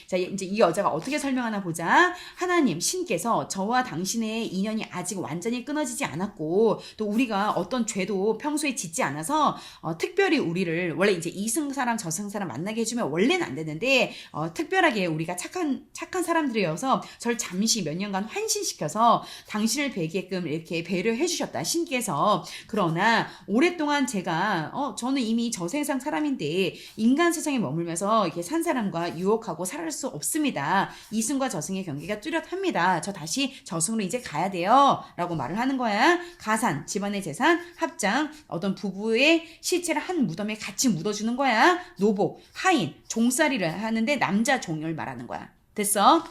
자, 이제 이 여자가 어떻게 설명하나 보자. 하나님, 신께서 저와 당신의 인연이 아직 완전히 끊어지지 않았고, 또 우리가 어떤 죄도 평소에 짓지 않아서, 특별히 우리를, 원래 이제 이승사람, 저승사람 만나게 해주면 원래는 안 되는데, 특별하게 우리가 착한 사람들이어서 절 잠시 몇 년간 환신시켜서 당신을 뵈게끔 이렇게 배려해 주셨다. 신께서. 그러나 오랫동안 제가 저는 이미 저 세상 사람인데 인간 세상에 머물면서 이렇게 산 사람과 유혹하고 살아갈 수 없습니다. 이승과 저승의 경계가 뚜렷합니다. 저 다시 저승으로 이제 가야 돼요. 라고 말을 하는 거야. 가산, 집안의 재산, 합장, 어떤 부부의 시체를 한 무덤에 같이 묻어주는 거야. 노복, 하인, 종살이를 하는데 남자 종을 말하는 거야. 됐어?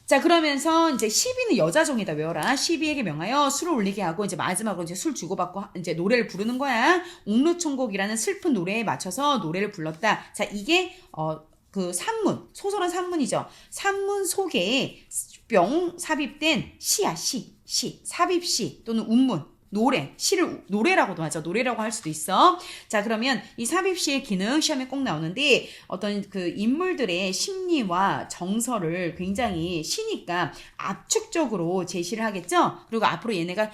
자, 그러면서 이제 12는 여자종이다 외워라. 12에게 명하여 술을 올리게 하고 이제 마지막으로 이제 술 주고받고 이제 노래를 부르는 거야. 옥루총곡이라는 슬픈 노래에 맞춰서 노래를 불렀다. 자, 이게 그 산문, 소설은 산문이죠. 산문 속에 뿅 삽입된 시야, 시, 삽입시 또는 운문. 시를 노래라고도 하죠. 노래라고 할 수도 있어. 자, 그러면 이 삽입시의 기능 시험에 꼭 나오는데 어떤 그 인물들의 심리와 정서를 굉장히 시니까 압축적으로 제시를 하겠죠. 그리고 앞으로 얘네가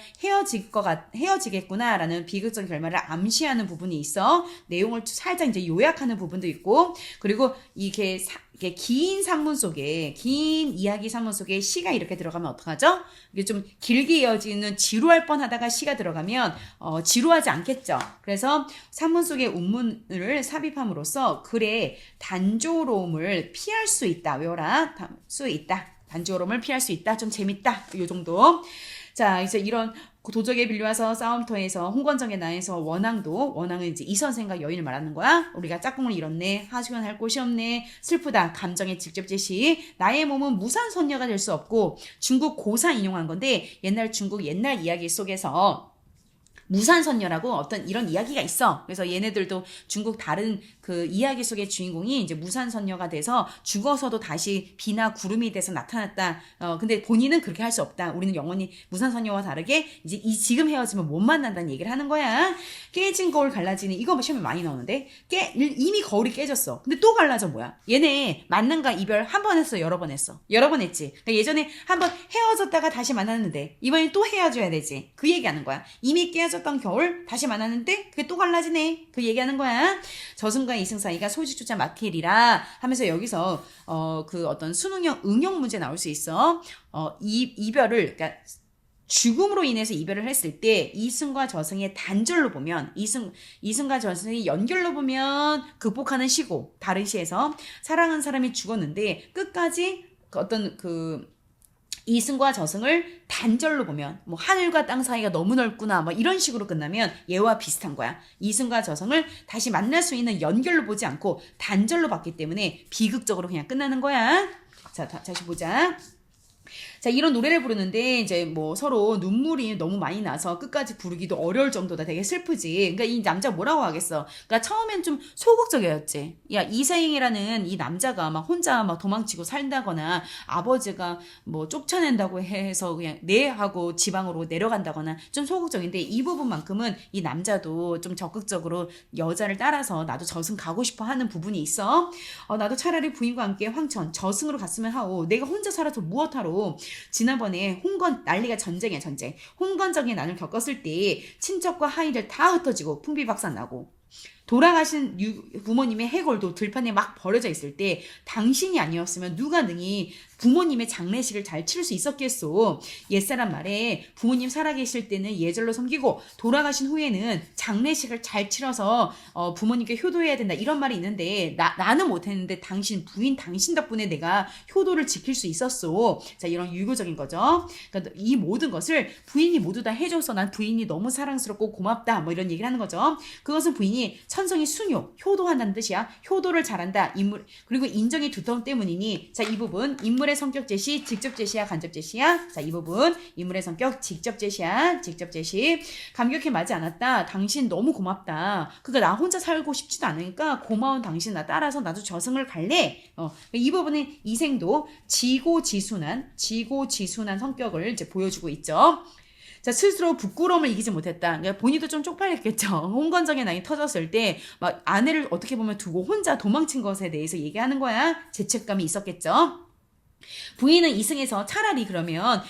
헤어지겠구나라는 비극적 결말을 암시하는 부분이 있어. 내용을 살짝 이제 요약하는 부분도 있고, 그리고 이게 긴 산문 속에, 긴 이야기 산문 속에 시가 이렇게 들어가면 어떡하죠? 이게 좀 길게 이어지는 지루할 뻔하다가 시가 들어가면 지루하지 않겠죠. 그래서 산문 속에 운문을 삽입함으로써 글의 단조로움을 피할 수 있다. 외워라. 단조로움을 피할 수 있다. 좀 재밌다. 요 정도. 자, 이제 이런 도적에 빌려와서 싸움터에서 홍건정의 나에서 원앙은 이제 이 선생과 여인을 말하는 거야. 우리가 짝꿍을 잃었네. 하소연할 곳이 없네. 슬프다. 감정의 직접 제시. 나의 몸은 무산선녀가 될 수 없고, 중국 고사 인용한 건데 중국 옛날 이야기 속에서 무산선녀라고 어떤 이런 이야기가 있어. 그래서 얘네들도 중국 다른 그 이야기 속의 주인공이 이제 무산선녀가 돼서 죽어서도 다시 비나 구름이 돼서 나타났다. 근데 본인은 그렇게 할 수 없다. 우리는 영원히 무산선녀와 다르게 이제 지금 헤어지면 못 만난다는 얘기를 하는 거야. 깨진 거울 갈라지는, 이거 시험에 많이 나오는데 이미 거울이 깨졌어. 근데 또 갈라져. 뭐야? 얘네 만남과 이별 한 번 했어, 여러 번 했어? 여러 번 했지. 그러니까 예전에 한 번 헤어졌다가 다시 만났는데 이번엔 또 헤어져야 되지. 그 얘기하는 거야. 이미 깨졌다 잊었던 겨울 다시 만났는데 그게 또 갈라지네. 그 얘기하는 거야. 저승과 이승 사이가 소식조차 막힐이라 하면서 여기서 그 어떤 수능형 응용 문제 나올 수 있어. 이별을 그러니까 죽음으로 인해서 이별을 했을 때 이승과 저승의 단절로 보면 이승과 저승의 연결로 보면 극복하는 시고, 다른 시에서 사랑하는 사람이 죽었는데 끝까지 어떤 그 이승과 저승을 단절로 보면 뭐 하늘과 땅 사이가 너무 넓구나 뭐 이런 식으로 끝나면 얘와 비슷한 거야. 이승과 저승을 다시 만날 수 있는 연결로 보지 않고 단절로 봤기 때문에 비극적으로 그냥 끝나는 거야. 자, 다시 보자. 자, 이런 노래를 부르는데 이제 뭐 서로 눈물이 너무 많이 나서 끝까지 부르기도 어려울 정도다. 되게 슬프지. 그러니까 이 남자 뭐라고 하겠어. 그러니까 처음엔 좀 소극적이었지. 야, 이세잉이라는 이 남자가 막 혼자 막 도망치고 살다거나 아버지가 뭐 쫓아낸다고 해서 그냥 네 하고 지방으로 내려간다거나 좀 소극적인데, 이 부분만큼은 이 남자도 좀 적극적으로 여자를 따라서 나도 저승 가고 싶어 하는 부분이 있어. 나도 차라리 부인과 함께 황천 저승으로 갔으면 하고, 내가 혼자 살아서 무엇하러. 지난번에 홍건 난리가 전쟁이야, 전쟁. 홍건적인 난을 겪었을 때 친척과 하인들 다 흩어지고 풍비박산 나고, 돌아가신 부모님의 해골도 들판에 막 버려져 있을 때 당신이 아니었으면 누가 능히 부모님의 장례식을 잘 치를 수 있었겠소. 옛사람 말에 부모님 살아계실 때는 예절로 섬기고 돌아가신 후에는 장례식을 잘 치러서 부모님께 효도해야 된다, 이런 말이 있는데 나는 못했는데 당신 부인 당신 덕분에 내가 효도를 지킬 수 있었소. 자, 이런 유교적인 거죠. 그러니까 이 모든 것을 부인이 모두 다 해줘서 난 부인이 너무 사랑스럽고 고맙다 뭐 이런 얘기를 하는 거죠. 그것은 부인이 천성이 순효, 효도한다는 뜻이야. 효도를 잘한다. 인물, 그리고 인정이 두터움 때문이니, 자, 이 부분 인물의 성격 제시, 직접 제시야, 간접 제시야. 자, 이 부분 인물의 성격 직접 제시야, 직접 제시. 감격해 마지 않았다. 당신 너무 고맙다. 그러니까 나 혼자 살고 싶지도 않으니까 고마운 당신 나 따라서 나도 저승을 갈래. 이 부분은 이생도 지고지순한 성격을 이제 보여주고 있죠. 자, 스스로 부끄러움을 이기지 못했다. 그러니까 본인도 좀 쪽팔렸겠죠. 홍건정의 난이 터졌을 때 막 아내를 어떻게 보면 두고 혼자 도망친 것에 대해서 얘기하는 거야. 죄책감이 있었겠죠. 부인은 이승에서 차라리 그러면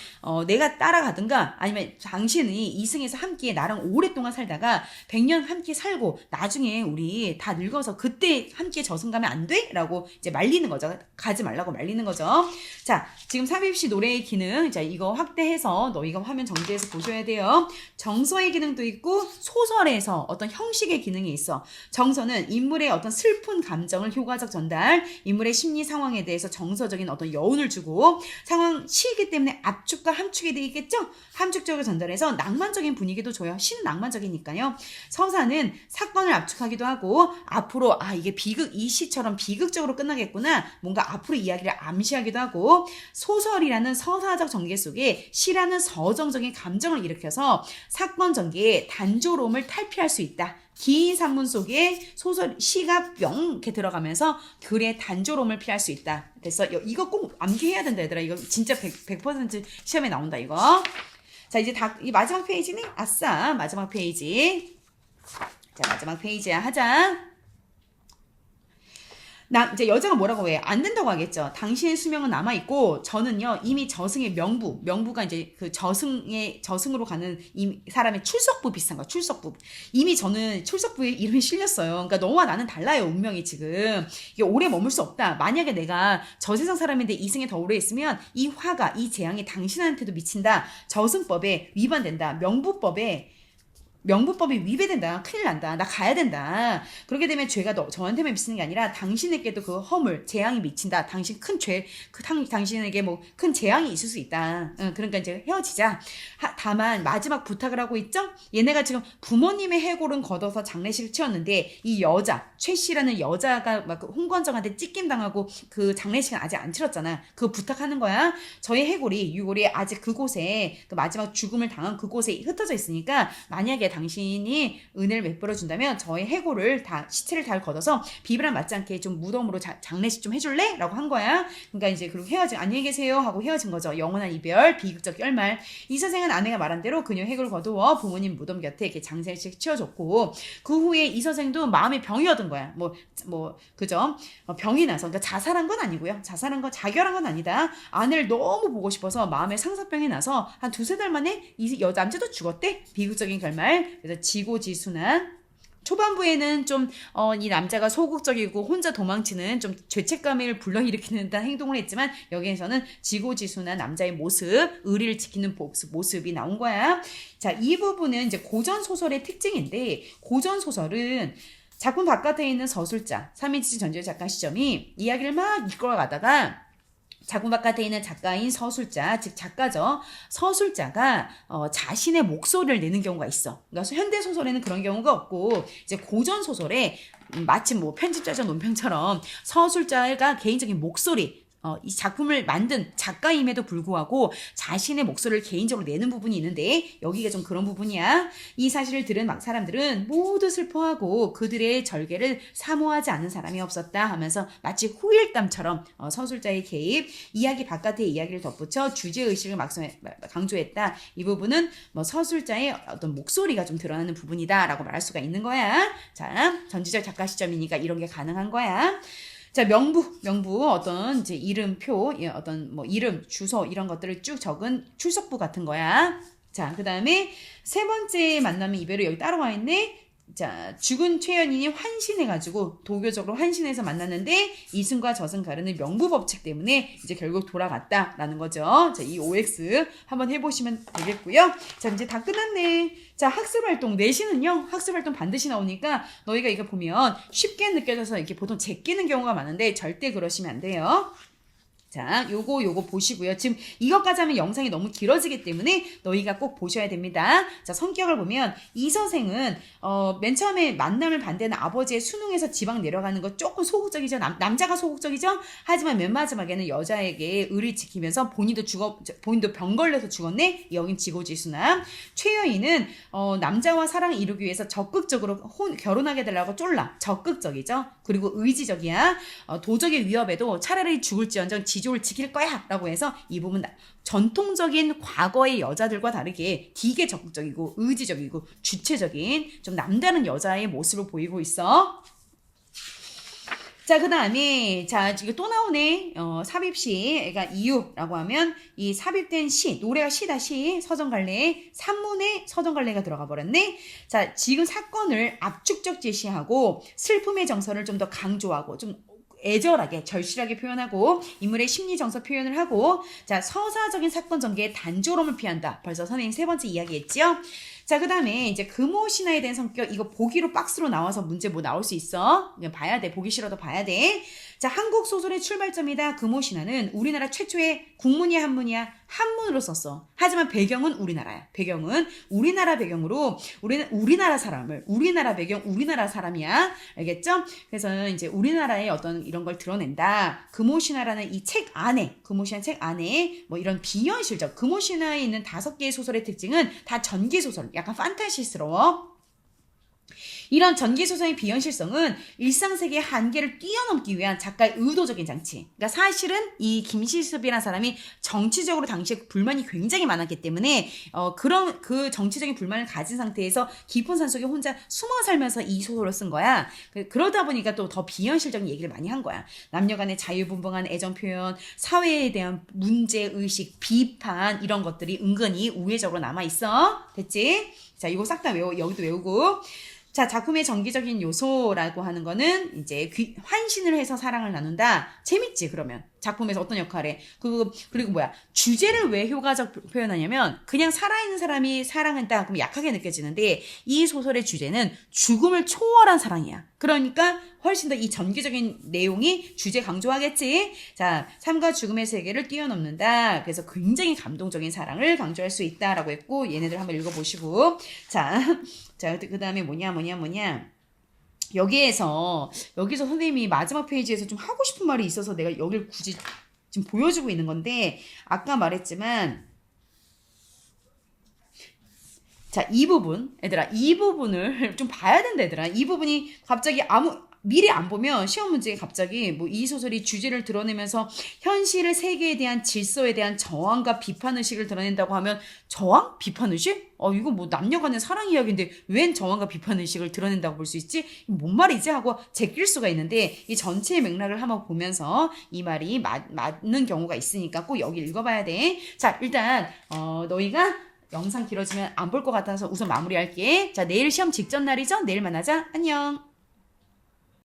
내가 따라가든가, 아니면 당신이 이승에서 함께 나랑 오랫동안 살다가 100년 함께 살고 나중에 우리 다 늙어서 그때 함께 저승 가면 안 돼? 라고 이제 말리는 거죠. 가지 말라고 말리는 거죠. 자, 지금 삽입시 노래의 기능, 자, 이거 확대해서 너희가 화면 정지해서 보셔야 돼요. 정서의 기능도 있고 소설에서 어떤 형식의 기능이 있어. 정서는 인물의 어떤 슬픈 감정을 효과적 전달, 인물의 심리 상황에 대해서 정서적인 어떤 여운을 주고, 상황 시이기 때문에 압축과 함축이 되겠죠. 함축적으로 전달해서 낭만적인 분위기도 줘요. 시는 낭만적이니까요. 서사는 사건을 압축하기도 하고, 앞으로 이게 이 시처럼 비극적으로 끝나겠구나, 뭔가 앞으로 이야기를 암시하기도 하고, 소설이라는 서사적 전개 속에 시라는 서정적인 감정을 일으켜서 사건 전개의 단조로움을 탈피할 수 있다. 긴 산문 속에 시가 뿅 이렇게 들어가면서 글의 단조로움을 피할 수 있다. 그래서 이거 꼭 암기해야 된다, 얘들아. 이거 진짜 100% 시험에 나온다, 이거. 자, 이제 이 마지막 페이지는, 아싸, 마지막 페이지. 자, 마지막 페이지야, 하자. 이제 여자가 뭐라고 해? 안 된다고 하겠죠. 당신의 수명은 남아있고, 저는요, 이미 저승의 명부가 이제 그 저승으로 가는 사람의 출석부 비슷한 거야, 출석부. 이미 저는 출석부에 이름이 실렸어요. 그러니까 너와 나는 달라요, 운명이 지금. 이게 오래 머물 수 없다. 만약에 내가 저 세상 사람인데 이승에 더 오래 있으면 이 화가, 이 재앙이 당신한테도 미친다. 저승법에 위반된다. 명부법이 위배된다. 큰일 난다. 나 가야 된다. 그렇게 되면 죄가 저한테만 미치는 게 아니라 당신에게도 그 허물, 재앙이 미친다. 당신 큰 죄, 당신에게 뭐 큰 재앙이 있을 수 있다. 그러니까 이제 헤어지자. 다만 마지막 부탁을 하고 있죠. 얘네가 지금 부모님의 해골은 걷어서 장례식을 치렀는데, 이 여자, 최 씨라는 여자가 막 홍건정한테 찢김 당하고 그 장례식은 아직 안 치렀잖아. 그거 부탁하는 거야. 저의 유골이 아직 그곳에, 그 마지막 죽음을 당한 그곳에 흩어져 있으니까, 만약에 당신이 은혜를 베풀어 준다면 저의 해골을 시체를 다 걷어서 비브랑 맞지 않게 좀 무덤으로 장례식 좀 해줄래? 라고 한 거야. 그러니까 이제 그리고 안녕히 계세요 하고 헤어진 거죠. 영원한 이별, 비극적 결말. 이 선생은 아내가 말한 대로 그녀 해골을 거두어 부모님 무덤 곁에 이렇게 장례식 치러줬고, 그 후에 이 선생도 마음에 병이 얻은 거야. 그죠? 병이 나서, 그러니까 자살한 건 아니고요. 자결한 건 아니다. 아내를 너무 보고 싶어서 마음에 상사병이 나서 한 2-3달 만에 이 남자도 죽었대. 비극적인 결말. 말. 그래서 지고지순한. 초반부에는 좀 이 남자가 소극적이고 혼자 도망치는 좀 죄책감을 불러일으키는 듯한 행동을 했지만 여기에서는 지고지순한 남자의 모습, 의리를 지키는 모습이 나온 거야. 자, 이 부분은 이제 고전 소설의 특징인데 고전 소설은 작품 바깥에 있는 서술자, 3인칭 전제의 작가 시점이 이야기를 막 이끌어가다가 작품 바깥에 있는 작가인 서술자, 즉 작가죠. 서술자가 자신의 목소리를 내는 경우가 있어. 그러니까 현대 소설에는 그런 경우가 없고 이제 고전 소설에 마치 뭐 편집자적 논평처럼 서술자가 개인적인 목소리 이 작품을 만든 작가임에도 불구하고 자신의 목소리를 개인적으로 내는 부분이 있는데 여기가 좀 그런 부분이야. 이 사실을 들은 막 사람들은 모두 슬퍼하고 그들의 절개를 사모하지 않는 사람이 없었다 하면서 마치 후일담처럼 서술자의 개입, 이야기 바깥의 이야기를 덧붙여 주제의식을 강조했다. 이 부분은 뭐 서술자의 어떤 목소리가 좀 드러나는 부분이다 라고 말할 수가 있는 거야. 자, 전지적 작가 시점이니까 이런 게 가능한 거야. 자, 명부 어떤 이제 이름표, 어떤 뭐 이름, 주소 이런 것들을 쭉 적은 출석부 같은 거야. 자, 그다음에 세 번째 만남의 이별을 여기 따라와 있네. 자, 죽은 최연인이 환신해가지고 도교적으로 환신해서 만났는데 이승과 저승 가르는 명부 법칙 때문에 이제 결국 돌아갔다라는 거죠. 자, 이 OX 한번 해보시면 되겠고요. 자, 이제 다 끝났네. 자, 학습활동 내신은요. 학습활동 반드시 나오니까 너희가 이거 보면 쉽게 느껴져서 이렇게 보통 제끼는 경우가 많은데 절대 그러시면 안 돼요. 자, 요거 보시고요. 지금 이것까지 하면 영상이 너무 길어지기 때문에 너희가 꼭 보셔야 됩니다. 자, 성격을 보면 이 선생은 맨 처음에 만남을 반대하는 아버지의 수능에서 지방 내려가는 거 조금 소극적이죠. 남자가 소극적이죠. 하지만 맨 마지막에는 여자에게 의를 지키면서 본인도 병 걸려서 죽었네. 여긴 지고지순함. 최여인은 남자와 사랑을 이루기 위해서 적극적으로 결혼하게 되려고 쫄라. 적극적이죠. 그리고 의지적이야. 도적의 위협에도 차라리 죽을지언정 지조를 지킬 거야 라고 해서 이 부분 전통적인 과거의 여자들과 다르게 되게 적극적이고 의지적이고 주체적인 좀 남다른 여자의 모습을 보이고 있어. 자, 그 다음에, 자, 이거 또 나오네. 삽입시, 그러니까 이유라고 하면, 이 삽입된 시, 노래가 시다, 시, 서정갈래에, 산문에 서정갈래가 들어가 버렸네. 자, 지금 사건을 압축적 제시하고, 슬픔의 정서를 좀 더 강조하고, 좀 애절하게 절실하게 표현하고 인물의 심리 정서 표현을 하고 자 서사적인 사건 전개에 단조로움을 피한다. 벌써 선생님 세 번째 이야기했죠. 자, 그 다음에 이제 금오신화에 대한 성격 이거 보기로 박스로 나와서 문제 뭐 나올 수 있어. 그냥 봐야 돼. 보기 싫어도 봐야 돼. 자, 한국 소설의 출발점이다. 금오신화는 우리나라 최초의 국문이야 한문이야? 한문으로 썼어. 하지만 배경은 우리나라야. 배경은 우리나라 배경으로 우리는 우리나라 사람을 우리나라 배경 우리나라 사람이야. 알겠죠? 그래서 이제 우리나라의 어떤 이런 걸 드러낸다. 금오신화라는 이 책 안에 금오신화 책 안에 뭐 이런 비현실적 금오신화에 있는 5개의 소설의 특징은 다 전기 소설. 약간 판타지스러워. 이런 전기소설의 비현실성은 일상세계의 한계를 뛰어넘기 위한 작가의 의도적인 장치. 그러니까 사실은 이 김시습이라는 사람이 정치적으로 당시에 불만이 굉장히 많았기 때문에 그런 그 정치적인 불만을 가진 상태에서 깊은 산속에 혼자 숨어 살면서 이 소설을 쓴 거야. 그러다 보니까 또 더 비현실적인 얘기를 많이 한 거야. 남녀 간의 자유분방한 애정 표현, 사회에 대한 문제의식, 비판 이런 것들이 은근히 우회적으로 남아있어. 됐지? 자, 이거 싹 다 여기도 외우고. 자, 작품의 정기적인 요소라고 하는 거는 이제 환신을 해서 사랑을 나눈다. 재밌지, 그러면. 작품에서 어떤 역할에. 그리고 뭐야. 주제를 왜 효과적 표현하냐면, 그냥 살아있는 사람이 사랑한다. 그럼 약하게 느껴지는데, 이 소설의 주제는 죽음을 초월한 사랑이야. 그러니까 훨씬 더 이 전기적인 내용이 주제 강조하겠지. 자, 삶과 죽음의 세계를 뛰어넘는다. 그래서 굉장히 감동적인 사랑을 강조할 수 있다라고 했고, 얘네들 한번 읽어보시고. 자, 그 다음에 뭐냐. 여기서 선생님이 마지막 페이지에서 좀 하고 싶은 말이 있어서 내가 여기를 굳이 지금 보여주고 있는 건데, 아까 말했지만, 자, 이 부분, 얘들아, 이 부분을 좀 봐야 된다, 얘들아. 이 부분이 갑자기 미리 안 보면 시험 문제에 갑자기 뭐 이 소설이 주제를 드러내면서 현실의 세계에 대한 질서에 대한 저항과 비판의식을 드러낸다고 하면 저항? 비판의식? 이거 뭐 남녀 간의 사랑 이야기인데 웬 저항과 비판의식을 드러낸다고 볼 수 있지? 뭔 말이지? 하고 제낄 수가 있는데 이 전체의 맥락을 한번 보면서 이 말이 맞는 경우가 있으니까 꼭 여기 읽어봐야 돼. 자, 일단 너희가 영상 길어지면 안 볼 것 같아서 우선 마무리할게. 자, 내일 시험 직전 날이죠? 내일 만나자. 안녕.